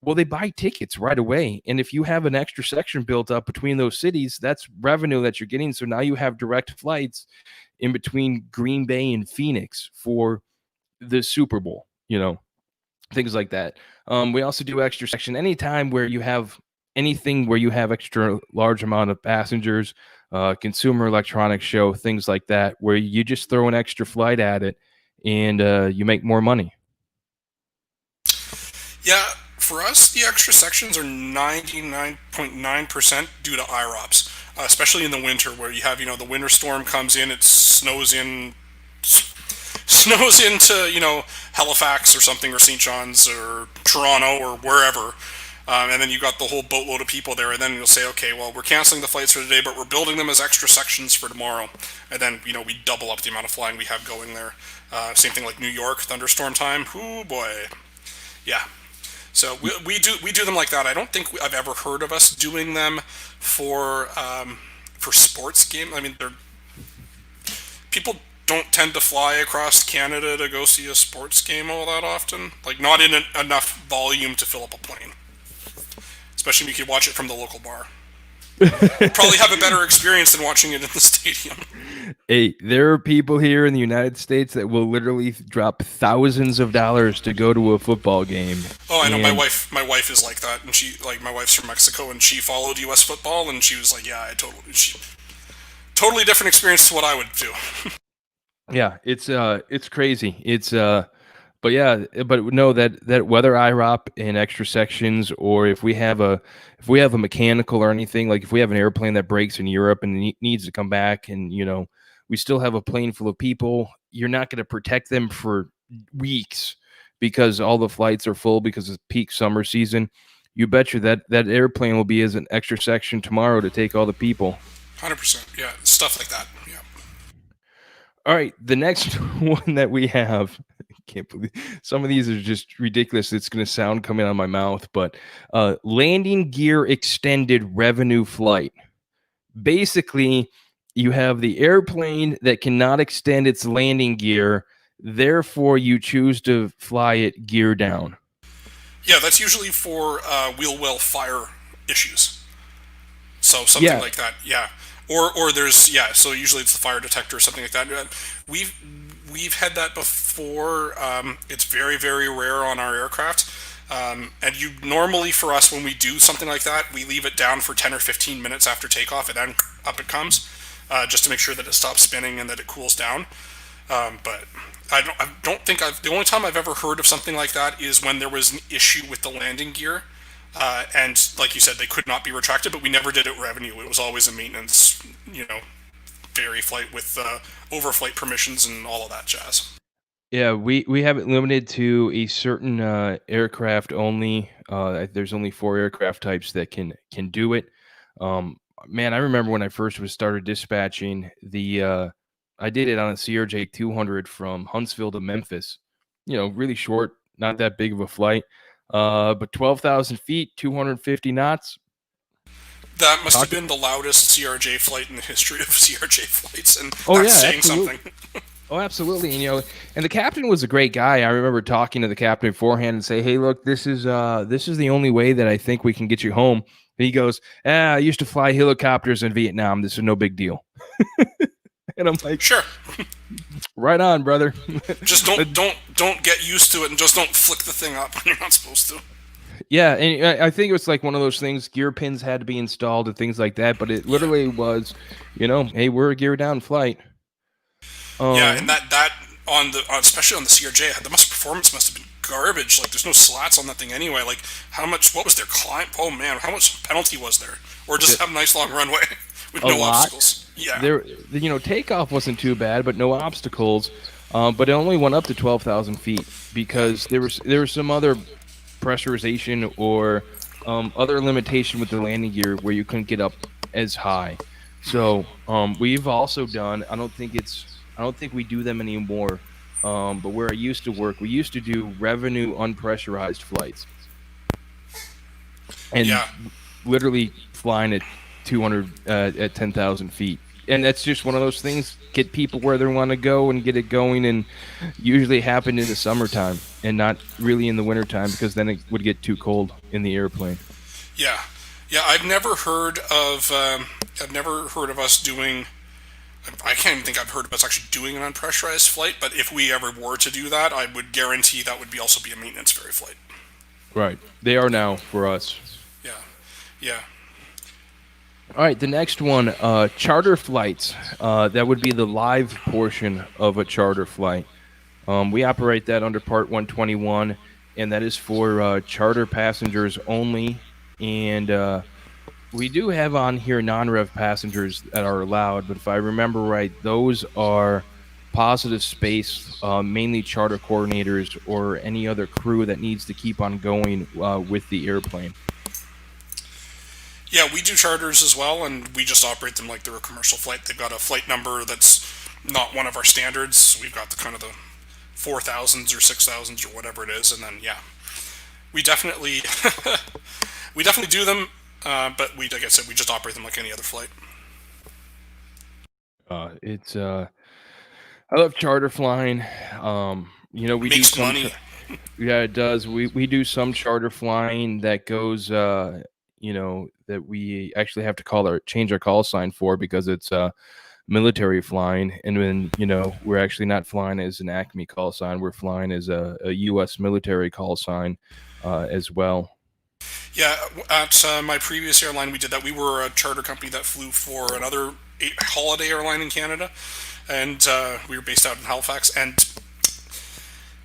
Well, they buy tickets right away. And if you have an extra section built up between those cities, that's revenue that you're getting. So now you have direct flights in between Green Bay and Phoenix for the Super Bowl, things like that. We also do extra section anytime where you have anything where you have extra large amount of passengers, consumer electronics show, things like that, where you just throw an extra flight at it and you make more money. Yeah, for us, the extra sections are 99.9% due to IROPS, especially in the winter where you have, the winter storm comes in, it snows into, Halifax or something, or St. John's or Toronto or wherever. And then you got the whole boatload of people there, and then you'll say, okay, well, we're canceling the flights for today, but we're building them as extra sections for tomorrow. And then, we double up the amount of flying we have going there. Same thing like New York, thunderstorm time. Ooh, boy. Yeah. So we do them like that. I don't think I've ever heard of us doing them for sports game. I mean, people don't tend to fly across Canada to go see a sports game all that often. Like, not in enough volume to fill up a plane. Especially if you can watch it from the local bar. Probably have a better experience than watching it in the stadium. Hey, there are people here in the United States that will literally drop thousands of dollars to go to a football game. Oh, I know. My wife is like that, and my wife's from Mexico, and she followed U.S. football, and she was like, yeah, totally different experience to what I would do. Yeah, it's crazy. But yeah, but no, that weather IROP and extra sections, or if we have a mechanical or anything, like if we have an airplane that breaks in Europe and needs to come back, and we still have a plane full of people, you're not going to protect them for weeks because all the flights are full because it's peak summer season. You betcha that airplane will be as an extra section tomorrow to take all the people. 100%. Yeah, stuff like that. Yeah. All right, the next one that we have, I can't believe some of these are just ridiculous. It's going to sound coming out of my mouth, but landing gear extended revenue flight. Basically, you have the airplane that cannot extend its landing gear, therefore you choose to fly it gear down. Yeah, that's usually for wheel well fire issues. So something like that. Yeah. Or there's so usually it's the fire detector or something like that. We've had that before. It's very, very rare on our aircraft. And you normally, for us, when we do something like that, we leave it down for 10 or 15 minutes after takeoff, and then up it comes, just to make sure that it stops spinning and that it cools down. But I don't think the only time I've ever heard of something like that is when there was an issue with the landing gear. And like you said, they could not be retracted, but we never did it revenue. It was always a maintenance, ferry flight with overflight permissions and all of that jazz. Yeah, we have it limited to a certain aircraft only. There's only 4 aircraft types that can do it. Man, I remember when I first started dispatching, I did it on a CRJ 200 from Huntsville to Memphis. Really short, not that big of a flight. But 12,000 feet, 250 knots. That must have been the loudest CRJ flight in the history of CRJ flights, and that's saying absolutely. Something. Oh, absolutely. And and the captain was a great guy. I remember talking to the captain beforehand and say, "Hey, look, this is the only way that I think we can get you home." And he goes, I used to fly helicopters in Vietnam. This is no big deal." And I'm like, sure. Right on, brother. Just don't get used to it, and just don't flick the thing up when you're not supposed to. Yeah, and I think it was like one of those things. Gear pins had to be installed and things like that. But it literally was, hey, we're a gear down flight. Yeah, and that especially on the CRJ, the performance must have been garbage. Like, there's no slats on that thing anyway. Like, how much? What was their climb? Oh man, how much penalty was there? Or just The- have a nice long runway with a no lot. obstacles? Yeah, Takeoff wasn't too bad, but no obstacles. But it only went up to 12,000 feet because there was some other pressurization or other limitation with the landing gear where you couldn't get up as high. So we've also done. I don't think we do them anymore. But where I used to work, we used to do revenue unpressurized flights, and yeah. literally flying at 200 at 10,000 feet. And that's just one of those things. Get people where they want to go and get it going, and usually happen in the summertime and not really in the wintertime because then it would get too cold in the airplane. Yeah, yeah. I've never heard of us doing. I can't even think I've heard of us actually doing an unpressurized flight. But if we ever were to do that, I would guarantee that would be also be a maintenance ferry flight. Right. They are now for us. Yeah, yeah, All right, the next one, charter flights. That would be the live portion of a charter flight. We operate that under Part 121, and that is for charter passengers only. And we do have on here non-rev passengers that are allowed, but if I remember right, those are positive space, mainly charter coordinators or any other crew that needs to keep on going with the airplane. yeah. We do charters as well, and we just operate them like they're a commercial flight. They've got a flight number that's not one of our standards. We've got the kind of the 4,000s or 6,000s or whatever it is, and then yeah, we definitely we definitely do them. But we, like I said, we just operate them like any other flight. It's I love charter flying. We do Makes some. money. Yeah, it does. We do some charter flying that goes. That we actually have to change our call sign for because it's military flying, and when we're actually not flying as an Acme call sign, we're flying as a U.S. military call sign as well. Yeah, at my previous airline, we did that. We were a charter company that flew for another holiday airline in Canada, and we were based out in Halifax. And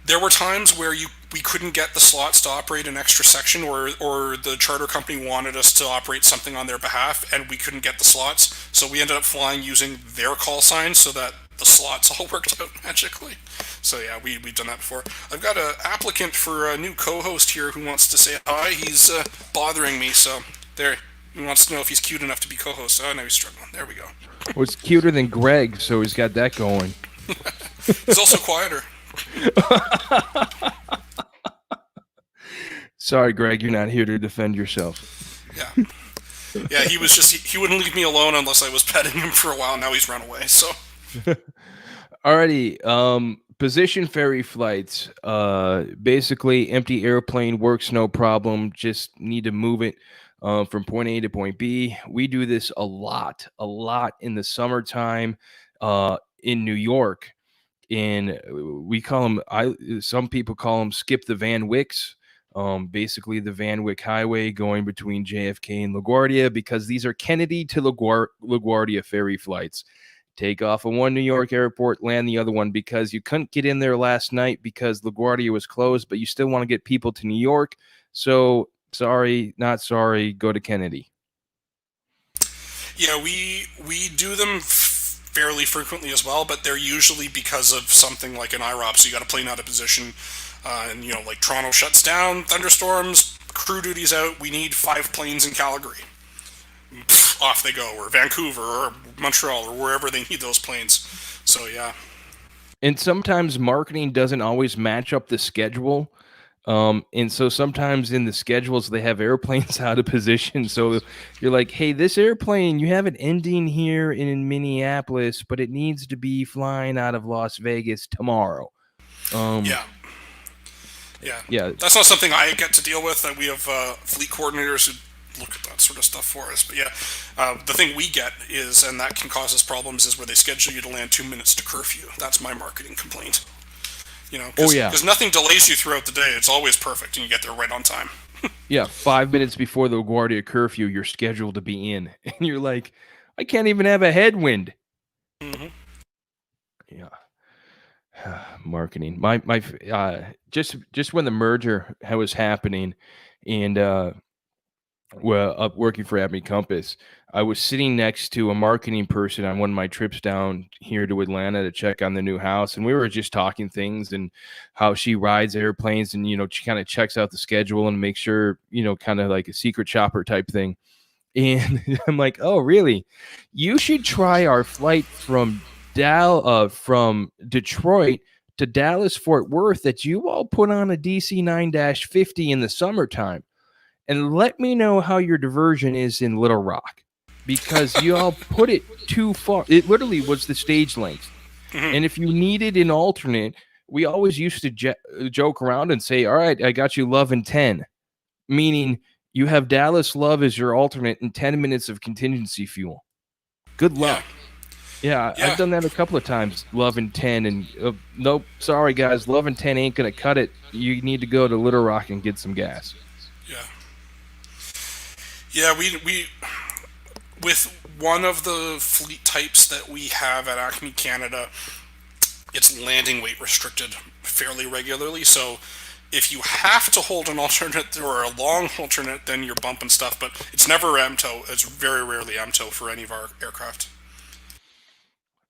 there were times where we couldn't get the slots to operate an extra section, or the charter company wanted us to operate something on their behalf, and we couldn't get the slots. So we ended up flying using their call sign so that the slots all worked out magically. So yeah, we've done that before. I've got an applicant for a new co-host here who wants to say hi. He's bothering me, so there. He wants to know if he's cute enough to be co-host. Oh, now he's struggling. There we go. Well, it's cuter than Greg, so he's got that going. He's also quieter. Sorry, Greg, you're not here to defend yourself. Yeah. Yeah, he wouldn't leave me alone unless I was petting him for a while. Now he's run away, so. Alrighty, position ferry flights. Basically, empty airplane works no problem. Just need to move it from point A to point B. We do this a lot in the summertime in New York. And we call them, some people call them skip the Van Wicks. Basically the Van Wyck Highway going between JFK and LaGuardia, because these are Kennedy to LaGuardia ferry flights. Take off at one New York airport, land the other one, because you couldn't get in there last night because LaGuardia was closed, but you still want to get people to New York. So sorry, not sorry, go to Kennedy. Yeah, we do them fairly frequently as well, but they're usually because of something like an IROP. So you got a plane out of position, and like Toronto shuts down, thunderstorms, crew duties out. We need 5 planes in Calgary. Off they go, or Vancouver, or Montreal, or wherever they need those planes. So yeah. And sometimes marketing doesn't always match up the schedule. And so sometimes in the schedules, they have airplanes out of position. So you're like, hey, this airplane, you have it ending here in Minneapolis, but it needs to be flying out of Las Vegas tomorrow. Yeah. That's not something I get to deal with. We have fleet coordinators who look at that sort of stuff for us. But yeah, the thing we get is, and that can cause us problems, is where they schedule you to land 2 minutes to curfew. That's my marketing complaint. Because nothing delays you throughout the day. It's always perfect, and you get there right on time. Yeah, 5 minutes before the LaGuardia curfew, you're scheduled to be in, and you're like, I can't even have a headwind. Mm-hmm. Yeah. Marketing. My just when the merger was happening, and well, up working for Abney Compass, I was sitting next to a marketing person on one of my trips down here to Atlanta to check on the new house, and we were just talking things and how she rides airplanes, and she kind of checks out the schedule and makes sure, kind of like a secret shopper type thing. And I'm like, oh, really? You should try our flight from Detroit to Dallas Fort Worth that you all put on a DC 9-50 in the summertime, and let me know how your diversion is in Little Rock, because you all put it too far. It literally was the stage length. Mhm. And if you needed an alternate, we always used to joke around and say, all right, I got you Love and 10, meaning you have Dallas Love as your alternate and 10 minutes of contingency fuel. Good Yeah. luck. Yeah, I've Yeah. done that a couple of times, Love and 10, and nope, sorry guys, Love and 10 ain't going to cut it. You need to go to Little Rock and get some gas. Yeah. Yeah. We with one of the fleet types that we have at Acme Canada, it's landing weight restricted fairly regularly. So if you have to hold an alternate or a long alternate, then you're bumping stuff. But it's never MTOW. It's very rarely MTOW for any of our aircraft.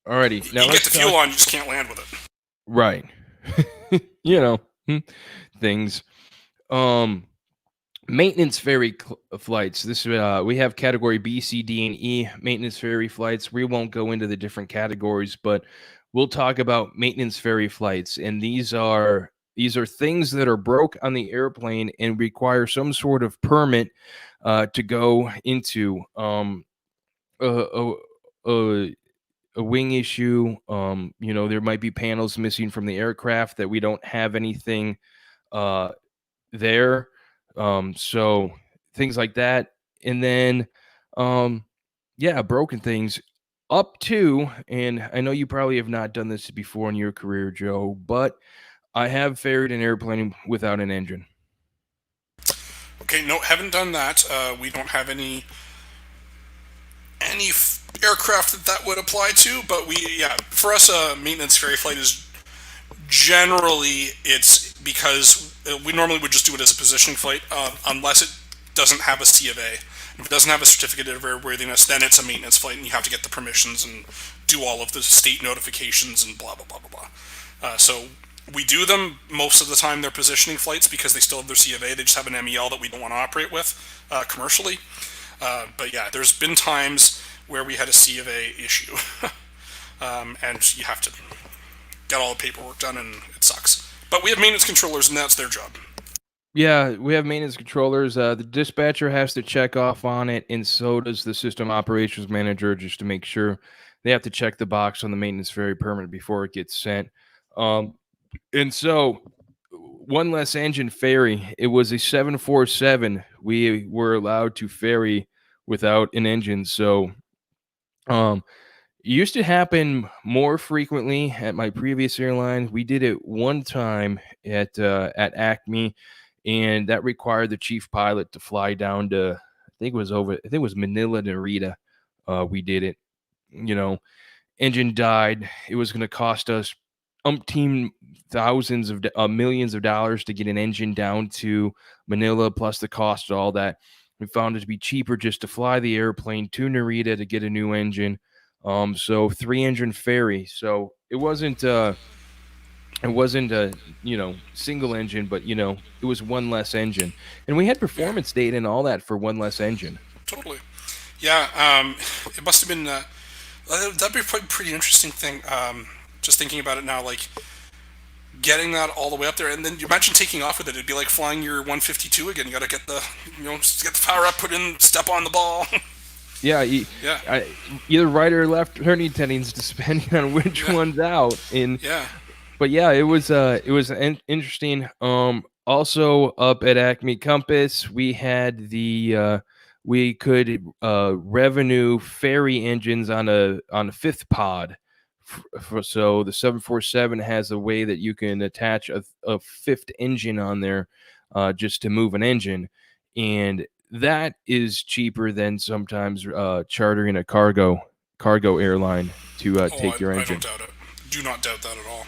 Alrighty, You now can get let's the fuel talk. on, you just can't land with it. Right. you know, hmm, things. Um, Maintenance ferry flights. This we have category B, C, D, and E maintenance ferry flights. We won't go into the different categories, but we'll talk about maintenance ferry flights. And these are things that are broke on the airplane and require some sort of permit to go into. A, a, a a wing issue. There might be panels missing from the aircraft that we don't have anything uh, there. So things like that. And then, um, yeah, broken things up to, and I know you probably have not done this before in your career, Joe, but I have ferried an airplane without an engine. Okay, no, haven't done that. We don't have any aircraft that would apply to, but yeah, for us, a maintenance ferry flight is generally it's because we normally would just do it as a positioning flight, unless it doesn't have a C of A. If it doesn't have a certificate of airworthiness, then it's a maintenance flight, and you have to get the permissions and do all of the state notifications and blah blah blah blah blah. So we do them most of the time. They're positioning flights because they still have their C of A. They just have an MEL that we don't want to operate with commercially. But yeah, there's been times where we had a C of A issue, and you have to get all the paperwork done, and it sucks. But we have maintenance controllers, and that's their job. Yeah, we have maintenance controllers. The dispatcher has to check off on it, and so does the system operations manager, just to make sure they have to check the box on the maintenance ferry permit before it gets sent. Um, and so, one less engine ferry. It was a 747. We were allowed to ferry without an engine. So, um, it used to happen more frequently at my previous airline. We did it one time at Acme, and that required the chief pilot to fly down to, I think it was Manila, Narita. We did it. You know, engine died. It was going to cost us umpteen thousands of millions of dollars to get an engine down to Manila, plus the cost of all that. We found it to be cheaper just to fly the airplane to Narita to get a new engine. So 3 engine ferry. So it wasn't a single engine, but it was one less engine, and we had Yeah, performance data and all that for one less engine. totally. Yeah, it must have been. That'd be a pretty interesting thing. Just thinking about it now, like getting that all the way up there, and then you imagine taking off with it. It'd be like flying your 152 again. You got to get the, just get the power up, put in, step on the ball. Yeah, Yeah, either right or left turning tendings, depending on which yeah, one's out. And yeah. but yeah, it was interesting. Also up at Acme Compass, we had we could revenue ferry engines on a fifth pod. So the 747 has a way that you can attach a fifth engine on there, just to move an engine, and that is cheaper than sometimes chartering a cargo airline to Oh, take your I don't engine. doubt it. Do not doubt that at all.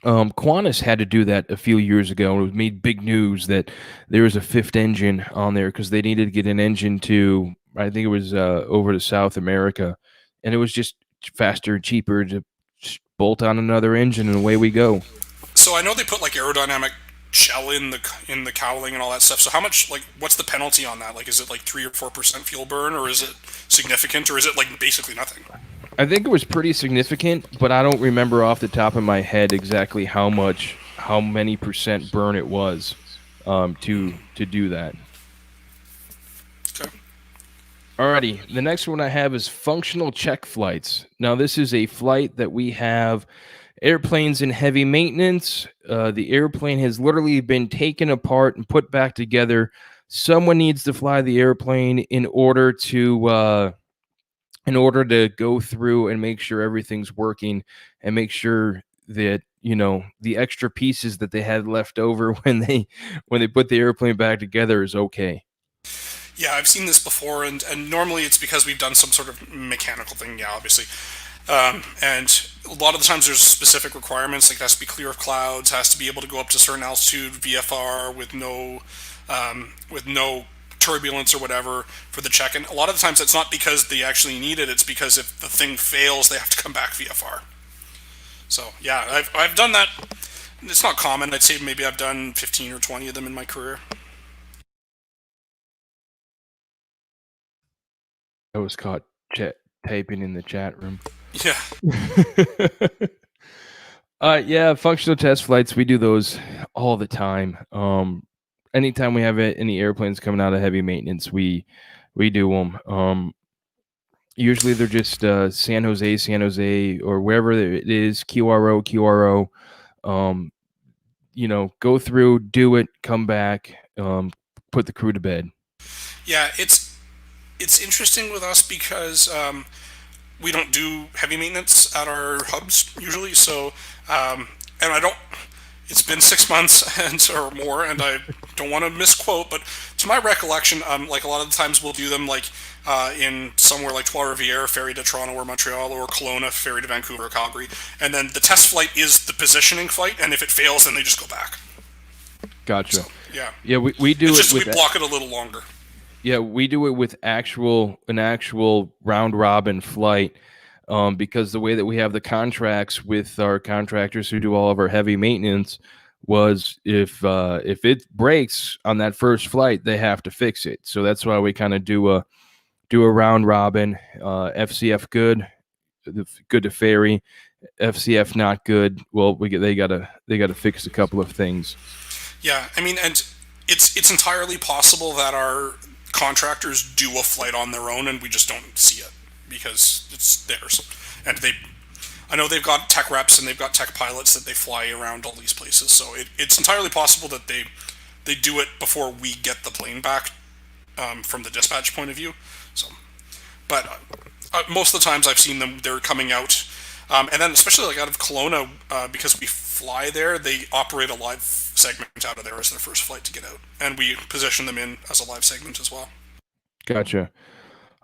Qantas had to do that a few years ago. It made big news that there was a fifth engine on there because they needed to get an engine to, I think it was over to South America, and it was just faster and cheaper to just bolt on another engine and away we go. So I know they put like aerodynamic shell in the cowling and all that stuff. So how much like what's the penalty on that? Like is it like 3 or 4% fuel burn, or is it significant, or is it like basically nothing? I think it was pretty significant, but I don't remember off the top of my head exactly how many percent burn it was to do that. Okay. Alrighty, the next one I have is functional check flights. Now, this is a flight that we have airplanes in heavy maintenance. The airplane has literally been taken apart and put back together. Someone needs to fly the airplane in order to go through and make sure everything's working and make sure that the extra pieces that they had left over when they put the airplane back together is okay. Yeah, I've seen this before, and normally it's because we've done some sort of mechanical thing. Yeah, obviously. And a lot of the times there's specific requirements, like it has to be clear of clouds, has to be able to go up to a certain altitude, VFR with no turbulence or whatever for the check. And a lot of the times it's not because they actually need it; it's because if the thing fails, they have to come back VFR. So yeah, I've done that. It's not common. I'd say maybe I've done 15 or 20 of them in my career. I was caught chat typing in the chat room. Yeah. Yeah, functional test flights, we do those all the time. Anytime we have any airplanes coming out of heavy maintenance, we do them. Usually they're just San Jose, or wherever it is, QRO. Go through, do it, come back, put the crew to bed. Yeah, it's interesting with us because we don't do heavy maintenance at our hubs usually. So, and I don't. It's been 6 months and or more, and I don't want to misquote, but to my recollection, like a lot of the times we'll do them like in somewhere like Trois-Rivières, ferry to Toronto or Montreal, or Kelowna, ferry to Vancouver or Calgary, and then the test flight is the positioning flight, and if it fails, then they just go back. Gotcha. So yeah, Yeah, we do it's it just we with block it a little longer. yeah, we do it with an actual round robin flight, because the way that we have the contracts with our contractors who do all of our heavy maintenance was if it breaks on that first flight, they have to fix it. So that's why we kind of do a round robin. FCF good to ferry. FCF not good. Well, they gotta fix a couple of things. Yeah, I mean, and it's entirely possible that our contractors do a flight on their own, and we just don't see it because it's theirs. And I know they've got tech reps and they've got tech pilots that they fly around all these places. So it's entirely possible that they do it before we get the plane back from the dispatch point of view. So, but most of the times I've seen them, they're coming out, and then especially like out of Kelowna, because we fly there, they operate a live segment out of there as their first flight to get out, and we position them in as a live segment as well. Gotcha.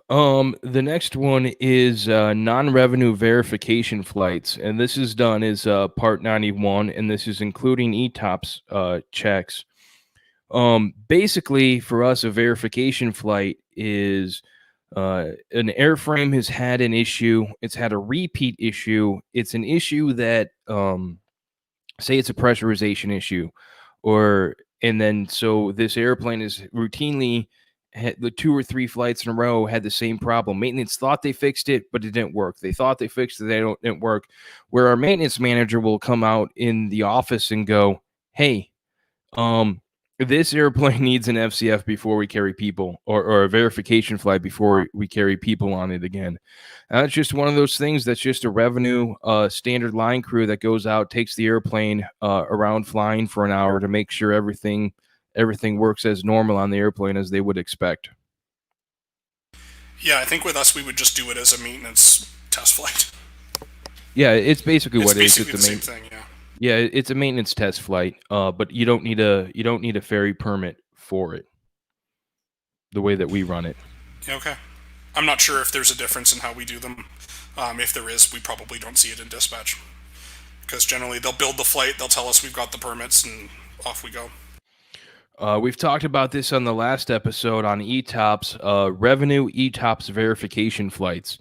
The next one is non-revenue verification flights, and this is done as Part 91, and this is including ETOPS checks. Basically, for us, a verification flight is an airframe has had an issue. It's had a repeat issue. It's an issue that, say, it's a pressurization issue, and then so this airplane is routinely had the 2 or 3 flights in a row had the same problem. Maintenance thought they fixed it, but it didn't work. They thought they fixed it, didn't work. Where our maintenance manager will come out in the office and go, "Hey, this airplane needs an FCF before we carry people, or a verification flight before we carry people on it again." And that's just one of those things. That's just a revenue standard line crew that goes out, takes the airplane around flying for an hour to make sure everything works as normal on the airplane as they would expect. Yeah, I think with us we would just do it as a maintenance test flight. Yeah, it's basically It's what it is. basically It's the a same thing. Yeah. yeah, it's a maintenance test flight. But you don't need a ferry permit for it. The way that we run it. Yeah, okay. I'm not sure if there's a difference in how we do them. If there is, we probably don't see it in dispatch. because generally they'll build the flight, they'll tell us we've got the permits, and off we go. We've talked about this on the last episode on ETOPS, revenue ETOPS verification flights.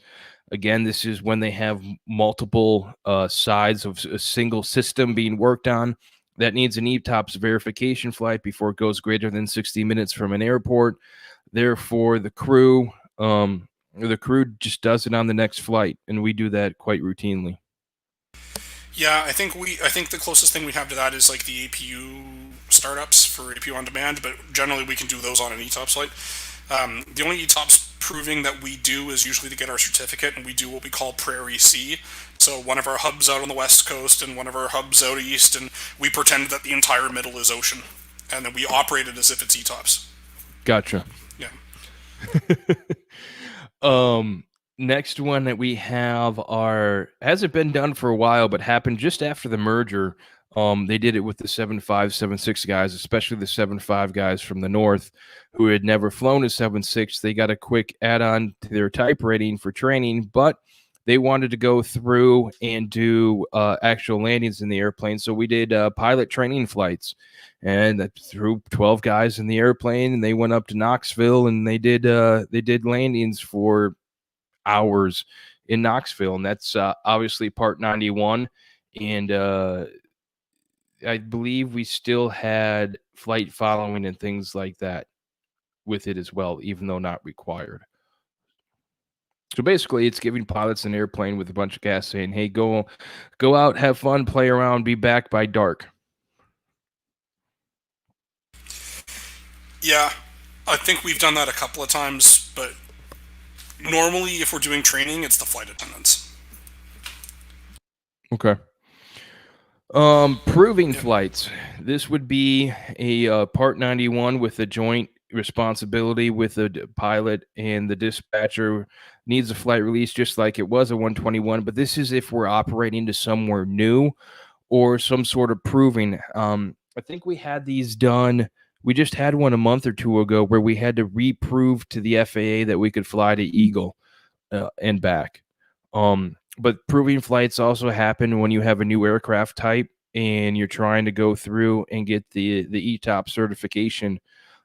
Again, this is when they have multiple sides of a single system being worked on. That needs an ETOPS verification flight before it goes greater than 60 minutes from an airport. Therefore, the crew just does it on the next flight, and we do that quite routinely. Yeah, I think the closest thing we have to that is like the APU startups for APU on demand, but generally we can do those on an ETOPS flight. The only ETOPS proving that we do is usually to get our certificate, and we do what we call Prairie C. So one of our hubs out on the west coast and one of our hubs out east, and we pretend that the entire middle is ocean, and then we operate it as if it's ETOPS. Gotcha. Yeah. Next one that we have hasn't been done for a while, but happened just after the merger. They did it with the 7.5, 7.6 guys, especially the 7.5 guys from the north who had never flown a 7.6. They got a quick add-on to their type rating for training, but they wanted to go through and do actual landings in the airplane. So we did pilot training flights, and threw 12 guys in the airplane, and they went up to Knoxville, and they did landings for hours in Knoxville, and that's obviously Part 91. And I believe we still had flight following and things like that with it as well, even though not required. So basically, it's giving pilots an airplane with a bunch of gas, saying, "Hey, go out, have fun, play around, be back by dark." Yeah, I think we've done that a couple of times, but normally if we're doing training, it's the flight attendants. Okay. Proving flights. This would be a Part 91 with a joint responsibility with the pilot and the dispatcher. Needs a flight release just like it was a 121, but this is if we're operating to somewhere new or some sort of proving. I think we had these done. We just had one a month or two ago where we had to reprove to the FAA that we could fly to Eagle and back. But proving flights also happen when you have a new aircraft type and you're trying to go through and get the ETOP certification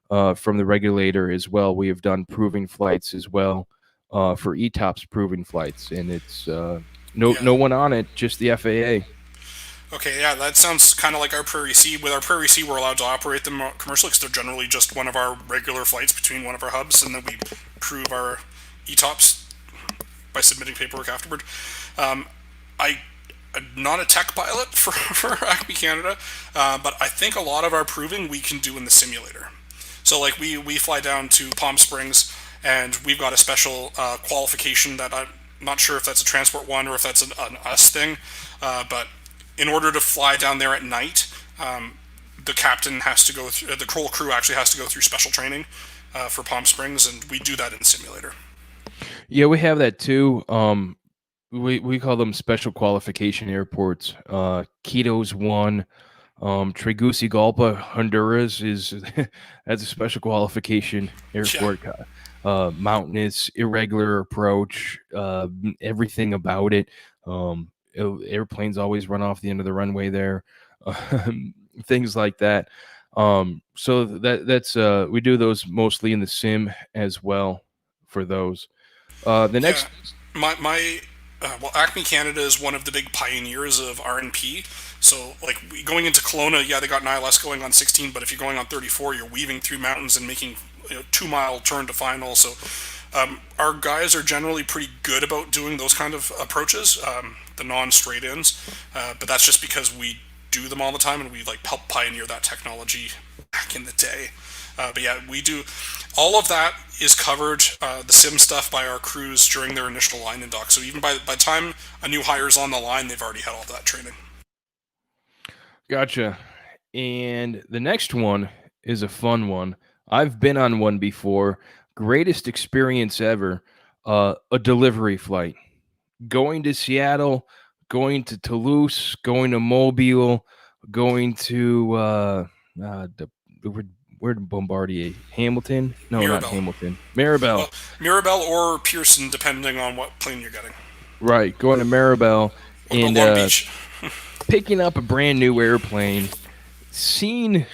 from the regulator as well. We have done proving flights as well for ETOPS proving flights, and it's no one on it, just the FAA. Okay, yeah, that sounds kind of like our Prairie C. With our Prairie C, we're allowed to operate them commercially because they're generally just one of our regular flights between one of our hubs, and then we prove our ETOPS by submitting paperwork afterward. I'm not a tech pilot for Acme Canada, but I think a lot of our proving we can do in the simulator. So, like, we fly down to Palm Springs, and we've got a special qualification that I'm not sure if that's a Transport One or if that's an us thing, but in order to fly down there at night, the captain has to go through, the whole crew actually has to go through special training for Palm Springs, and we do that in the simulator. Yeah, we have that too. We call them special qualification airports. Quito's one. Tegucigalpa, Honduras is that's a special qualification airport. Yeah. Mountainous, irregular approach, everything about it. Airplanes always run off the end of the runway there, things like that. So that's we do those mostly in the sim as well for those. The next, well, Acme Canada is one of the big pioneers of RNP. So, like, going into Kelowna, yeah, they got an ILS going on 16, but if you're going on 34, you're weaving through mountains and making 2-mile turn to final. So, our guys are generally pretty good about doing those kind of approaches, the non-straight ins. But that's just because we do them all the time and we like help pioneer that technology back in the day. But yeah, we do. All of that is covered, the sim stuff, by our crews during their initial line and dock. So even by the time a new hire's on the line, they've already had all that training. Gotcha. And the next one is a fun one. I've been on one before. Greatest experience ever. A delivery flight. Going to Seattle, going to Toulouse, going to Mobile, going to where did Bombardier? Hamilton? No, Mirabel. Not Hamilton. Mirabel. Well, Mirabel or Pearson, depending on what plane you're getting. Right, going to Mirabel. What about Long Beach? picking up a brand new airplane, seeing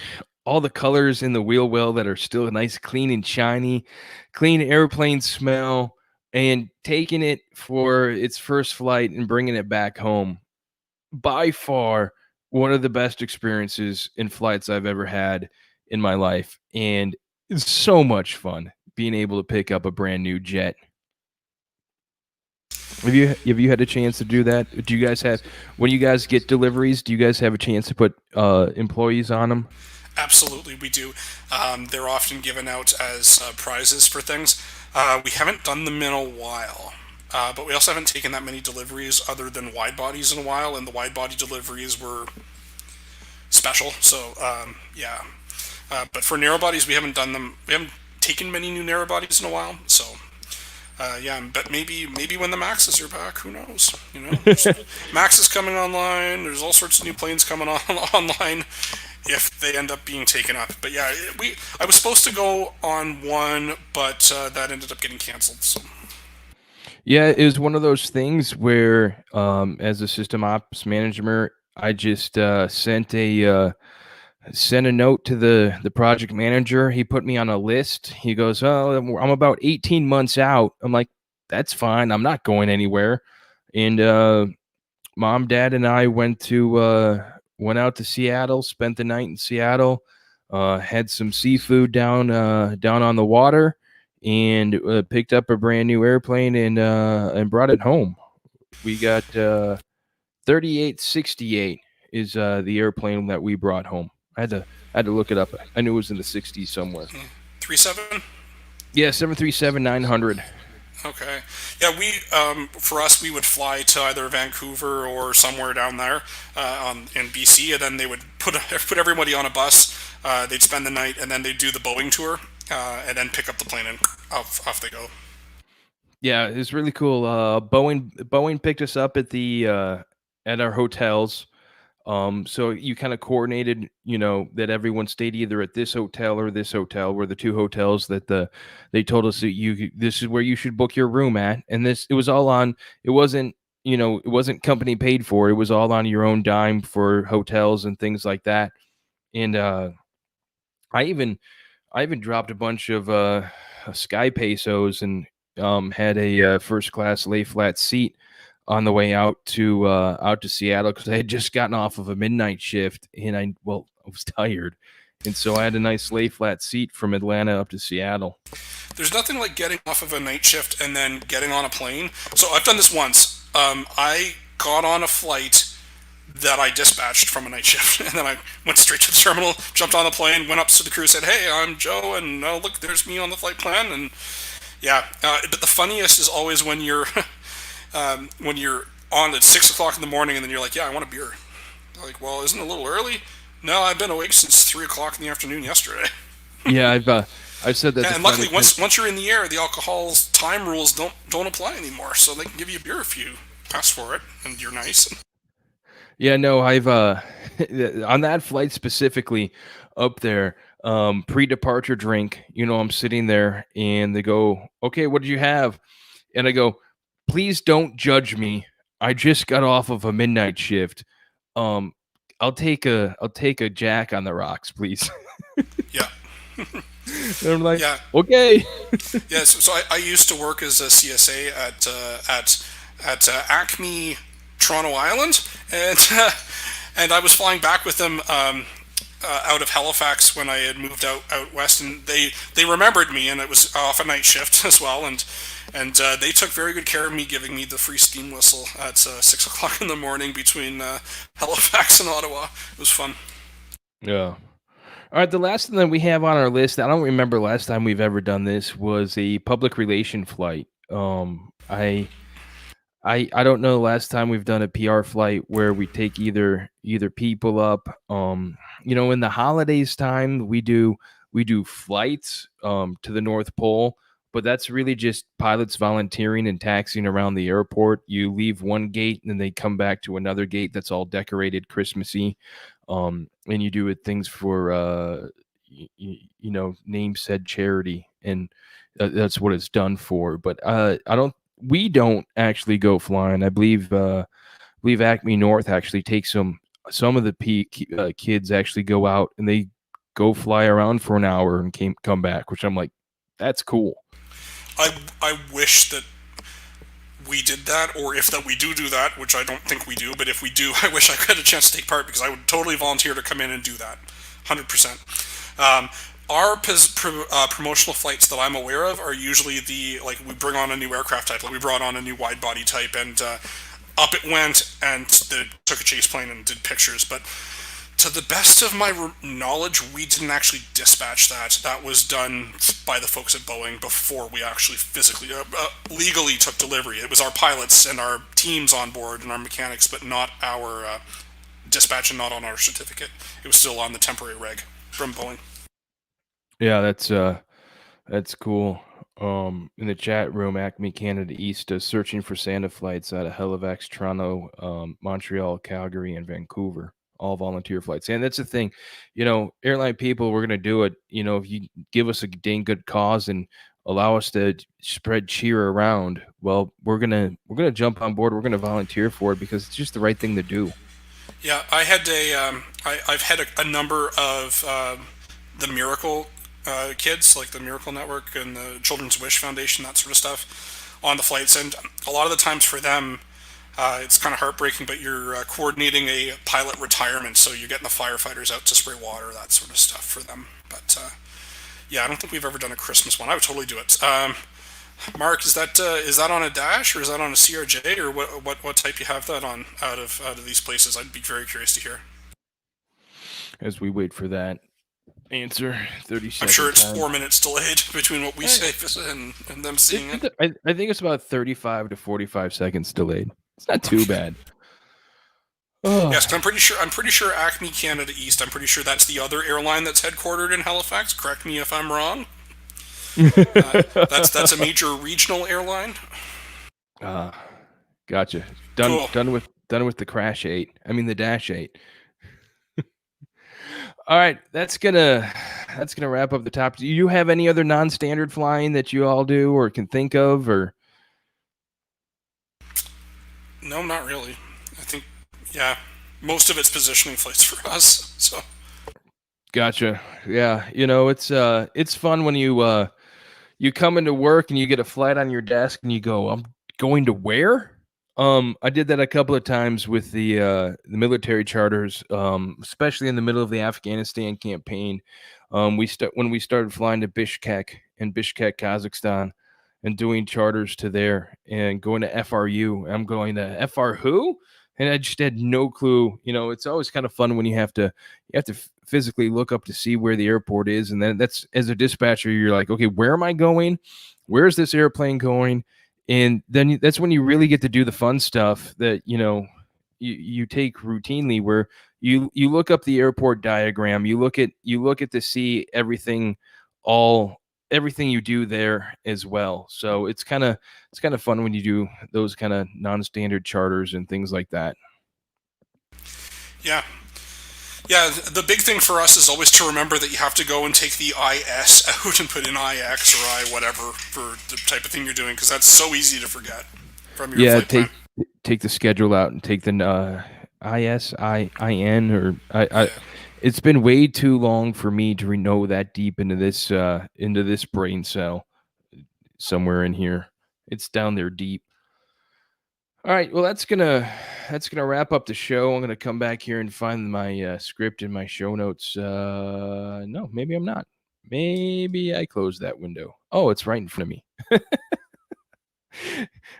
all the colors in the wheel well that are still nice, clean and shiny, clean airplane smell, and taking it for its first flight and bringing it back home. By far, one of the best experiences in flights I've ever had in my life. And it's so much fun being able to pick up a brand new jet. Have you had a chance to do that? Do you guys have when you guys get deliveries? Do you guys have a chance to put employees on them? Absolutely, we do. They're often given out as prizes for things. We haven't done them in a while, but we also haven't taken that many deliveries other than wide bodies in a while, and the wide body deliveries were special. So yeah, but for narrow bodies, we haven't done them. We haven't taken many new narrow bodies in a while. So yeah, but maybe when the Maxes are back, who knows? Max is coming online. There's all sorts of new planes coming on online if they end up being taken up. But yeah, I was supposed to go on one, but that ended up getting canceled. So Yeah, it was one of those things where, as a system ops manager, I just sent a note to the project manager. He put me on a list. He goes, "Oh, I'm about 18 months out." I'm like, "That's fine. I'm not going anywhere." And mom, dad, and I went out to Seattle, spent the night in Seattle, had some seafood down on the water, and picked up a brand new airplane and brought it home. We got 3868 is the airplane that we brought home. I had to look it up. I knew it was in the 60s somewhere. 37. Yeah, 737-900. Okay. Yeah, we for us we would fly to either Vancouver or somewhere down there in BC, and then they would put everybody on a bus. They'd spend the night, and then they'd do the Boeing tour, and then pick up the plane and off they go. Yeah, it's really cool. Boeing picked us up at our hotels. So you kind of coordinated, that everyone stayed either at this hotel or this hotel, were the two hotels that they told us that this is where you should book your room at. And it was all on. It wasn't company paid for. It was all on your own dime for hotels and things like that. And I even I even dropped a bunch of Sky Pesos and had a first class lay flat seat on the way out to Seattle because I had just gotten off of a midnight shift and I was tired, and so I had a nice lay flat seat from Atlanta up to Seattle. There's nothing like getting off of a night shift and then getting on a plane. So I've done this once. I got on a flight that I dispatched from a night shift, and then I went straight to the terminal, jumped on the plane, went up to the crew, said, "Hey, I'm Joe, and look, there's me on the flight plan." And yeah, but the funniest is always when you're when you're on at 6 o'clock in the morning, and then you're like, "Yeah, I want a beer." They're like, "Well, isn't it a little early?" "No, I've been awake since 3 o'clock in the afternoon yesterday." Yeah, I've said that Yeah, to and plenty. luckily, once you're in the air, the alcohol's time rules don't apply anymore, so they can give you a beer if you ask for it and you're nice. Yeah, no, I've on that flight specifically up there, pre-departure drink, I'm sitting there and they go, "Okay, what did you have?" And I go, "Please don't judge me. I just got off of a midnight shift. Um, I'll take a Jack on the rocks, please." Yeah, And I'm like, yeah, "Okay." yeah. So I used to work as a CSA at Acme, Toronto Island, and and I was flying back with them. Out of Halifax when I had moved out west, and they remembered me, and it was off a night shift as well, and they took very good care of me, giving me the free steam whistle at 6 o'clock in the morning between Halifax and Ottawa. It was fun. Yeah. All right, the last thing that we have on our list, I don't remember last time we've ever done this, was a public relation flight. I don't know the last time we've done a PR flight where we take either people up. In the holidays time we do flights to the North Pole, but that's really just pilots volunteering and taxiing around the airport. You leave one gate and then they come back to another gate that's all decorated Christmassy. And you do it things for name said charity, and that's what it's done for. But I don't we don't actually go flying. I believe Acme North actually takes them some of the kids actually go out and they go fly around for an hour and come back, which I'm like, that's cool. I wish that we did that, or if that we do that, which I don't think we do, but if we do, I wish I had a chance to take part, because I would totally volunteer to come in and do that, 100%. Our promotional flights that I'm aware of are usually like we bring on a new aircraft type, like we brought on a new wide body type, and up it went, and took a chase plane and did pictures. But to the best of my knowledge, we didn't actually dispatch that. That was done by the folks at Boeing before we actually physically, legally took delivery. It was our pilots and our teams on board and our mechanics, but not our dispatch, and not on our certificate. It was still on the temporary reg from Boeing. Yeah, that's cool. In the chat room, Acme Canada East is searching for Santa flights out of Halifax, Toronto, Montreal, Calgary, and Vancouver. All volunteer flights. And that's the thing, airline people, we're going to do it. If you give us a dang good cause and allow us to spread cheer around, well, we're going to jump on board. We're going to volunteer for it because it's just the right thing to do. Yeah, I've had a number of the Miracle kids, like the Miracle Network and the Children's Wish Foundation, that sort of stuff, on the flights. And a lot of the times for them, it's kind of heartbreaking, but you're coordinating a pilot retirement, so you're getting the firefighters out to spray water, that sort of stuff for them. But yeah, I don't think we've ever done a Christmas one. I would totally do it. Mark, is that on a Dash, or is that on a CRJ, or what type you have that on out of these places? I'd be very curious to hear. As we wait for that answer, 30 seconds. I'm sure it's 4 minutes delayed between what we say and them seeing it. I think it's about 35 to 45 seconds delayed. It's not too bad. Yes, I'm pretty sure Acme Canada East. I'm pretty sure that's the other airline that's headquartered in Halifax. Correct me if I'm wrong. That's a major regional airline. Gotcha. Done with the Crash 8. I mean the Dash 8. All right, that's gonna wrap up the top. Do you have any other non-standard flying that you all do or can think of, or? No, not really. I think, yeah, most of it's positioning flights for us. So. Gotcha. Yeah, it's fun when you come into work and you get a flight on your desk and you go, I'm going to where? I did that a couple of times with the military charters, especially in the middle of the Afghanistan campaign. When we started flying to Bishkek, Kazakhstan, and doing charters to there and going to FRU. I'm going to FR who? And I just had no clue. It's always kind of fun when you have to physically look up to see where the airport is. And then that's, as a dispatcher, you're like, okay, where am I going? Where's this airplane going? And then that's when you really get to do the fun stuff that, you take routinely, where you look up the airport diagram, you look at to see everything you do there as well. So it's kind of fun when you do those kind of non-standard charters and things like that. Yeah. Yeah, the big thing for us is always to remember that you have to go and take the IS out and put in IX or I whatever for the type of thing you're doing, because that's so easy to forget from your flight plan. Take the schedule out and take the ISIN or I. Yeah. It's been way too long for me to know that deep into this brain cell somewhere in here. It's down there deep. All right, well, that's gonna wrap up the show. I'm gonna come back here and find my script in my show notes. No, maybe I'm not. Maybe I closed that window. Oh, it's right in front of me.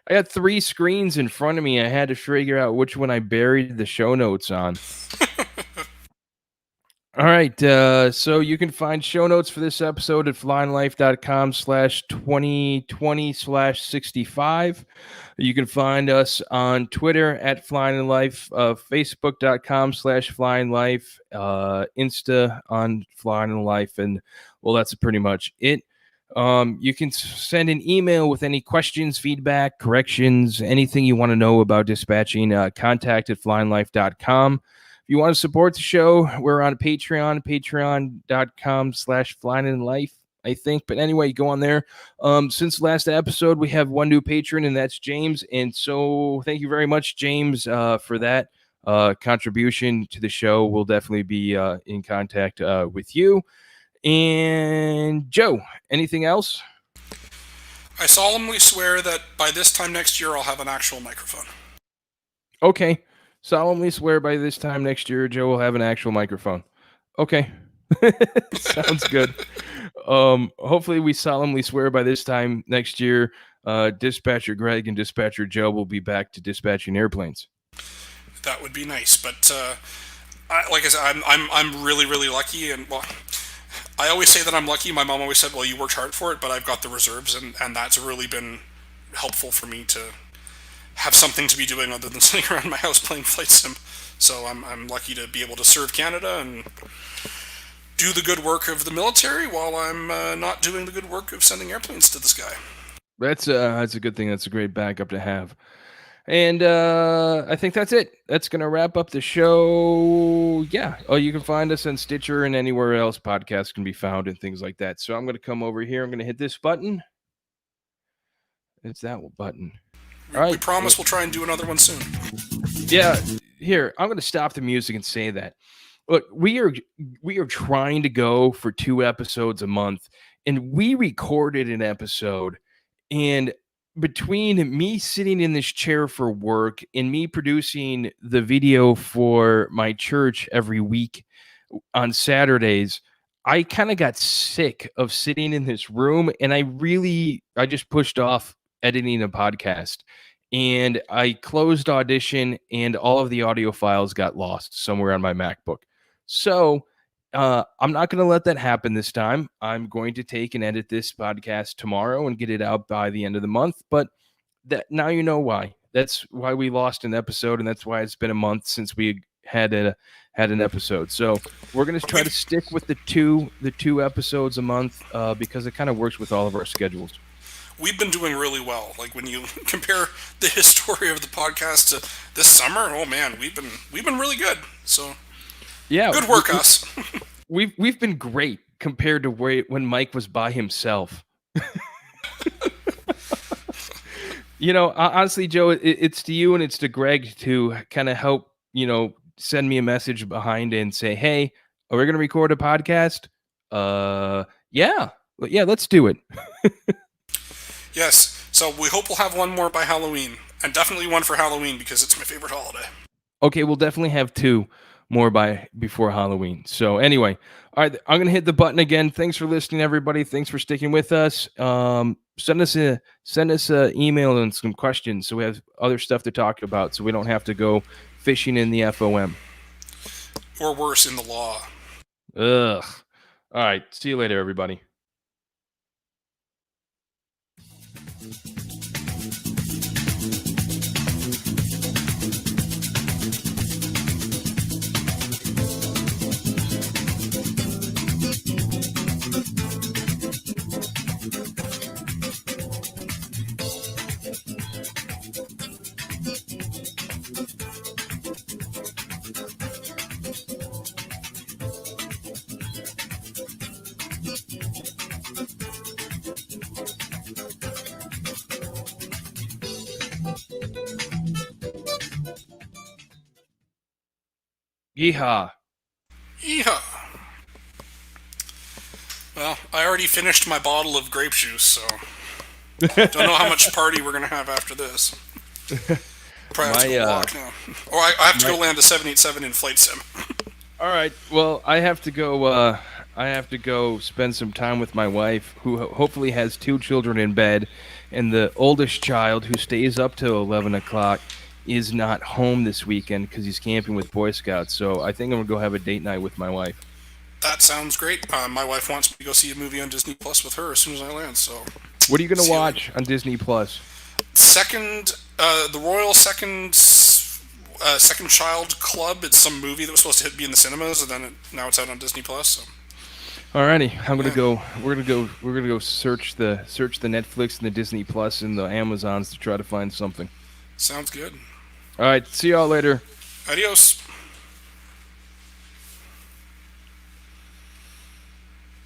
I got 3 screens in front of me. I had to figure out which one I buried the show notes on. All right, so you can find show notes for this episode at flyinglife.com/2020/65. You can find us on Twitter at flyinglife, facebook.com/flyinglife, Insta on flyinglife, and well, that's pretty much it. You can send an email with any questions, feedback, corrections, anything you want to know about dispatching, contact at flyinglife.com. If you want to support the show, we're on Patreon, patreon.com/flyinglife, I think. But anyway, go on there. Since last episode, we have one new patron, and that's James. And so thank you very much, James, for that. contribution to the show, we'll definitely be in contact with you. And Joe, anything else? I solemnly swear that by this time next year I'll have an actual microphone. Okay. Solemnly swear by this time next year, Joe will have an actual microphone. Okay. Sounds good. Hopefully we solemnly swear by this time next year, Dispatcher Greg and Dispatcher Joe will be back to dispatching airplanes. That would be nice, but like I said, I'm really really lucky, and well, I always say that I'm lucky. My mom always said, "Well, you worked hard for it," but I've got the reserves, and that's really been helpful for me to have something to be doing other than sitting around my house playing flight sim. So I'm lucky to be able to serve Canada and do the good work of the military while I'm not doing the good work of sending airplanes to the sky. That's a good thing. That's a great backup to have. And I think that's it. That's gonna wrap up the show. Yeah. Oh, you can find us on Stitcher and anywhere else podcasts can be found and things like that. So I'm gonna come over here. I'm gonna hit this button. It's that button. All We right. promise we'll try and do another one soon. Yeah. Here, I'm gonna stop the music and say that. Look, we are trying to go for 2 episodes a month, and we recorded an episode. And between me sitting in this chair for work and me producing the video for my church every week on Saturdays, I kind of got sick of sitting in this room, and I just pushed off editing a podcast. And I closed Audition, and all of the audio files got lost somewhere on my MacBook. So I'm not going to let that happen this time. I'm going to take and edit this podcast tomorrow and get it out by the end of the month. But that now you know why. That's why we lost an episode, and that's why it's been a month since we had an episode. So we're going to try to stick with the two episodes a month because it kind of works with all of our schedules. We've been doing really well. Like when you compare the history of the podcast to this summer, oh man, we've been really good. So yeah, good work, us. We've been great compared to when Mike was by himself. Honestly, Joe, it's to you and it's to Greg to kind of help, send me a message behind it and say, hey, are we going to record a podcast? Yeah, let's do it. Yes. So we hope we'll have one more by Halloween, and definitely one for Halloween because it's my favorite holiday. Okay, we'll definitely have 2 more before Halloween. So anyway, all right, I'm gonna hit the button again. Thanks for listening, everybody. Thanks for sticking with us. Send us a email and some questions so we have other stuff to talk about, so we don't have to go fishing in the FOM or worse, in the law. Ugh. All right, see you later, everybody. Yeehaw. Yeehaw. Well, I already finished my bottle of grape juice, so don't know how much party we're gonna have after this. Probably have to go walk now. Or I have to go land a 787 in flight sim. All right. Well, I have to go. I have to go spend some time with my wife, who hopefully has 2 children in bed, and the oldest child, who stays up till 11 o'clock, is not home this weekend because he's camping with Boy Scouts. So I think I'm gonna go have a date night with my wife. That sounds great. My wife wants me to go see a movie on Disney Plus with her as soon as I land. So, what are you gonna watch on Disney Plus? The Royal Second Child Club. It's some movie that was supposed to be in the cinemas, and then now it's out on Disney Plus. So. Alrighty, I'm gonna go. We're gonna go search the Netflix and the Disney Plus and the Amazons to try to find something. Sounds good. All right, see y'all later. Adios.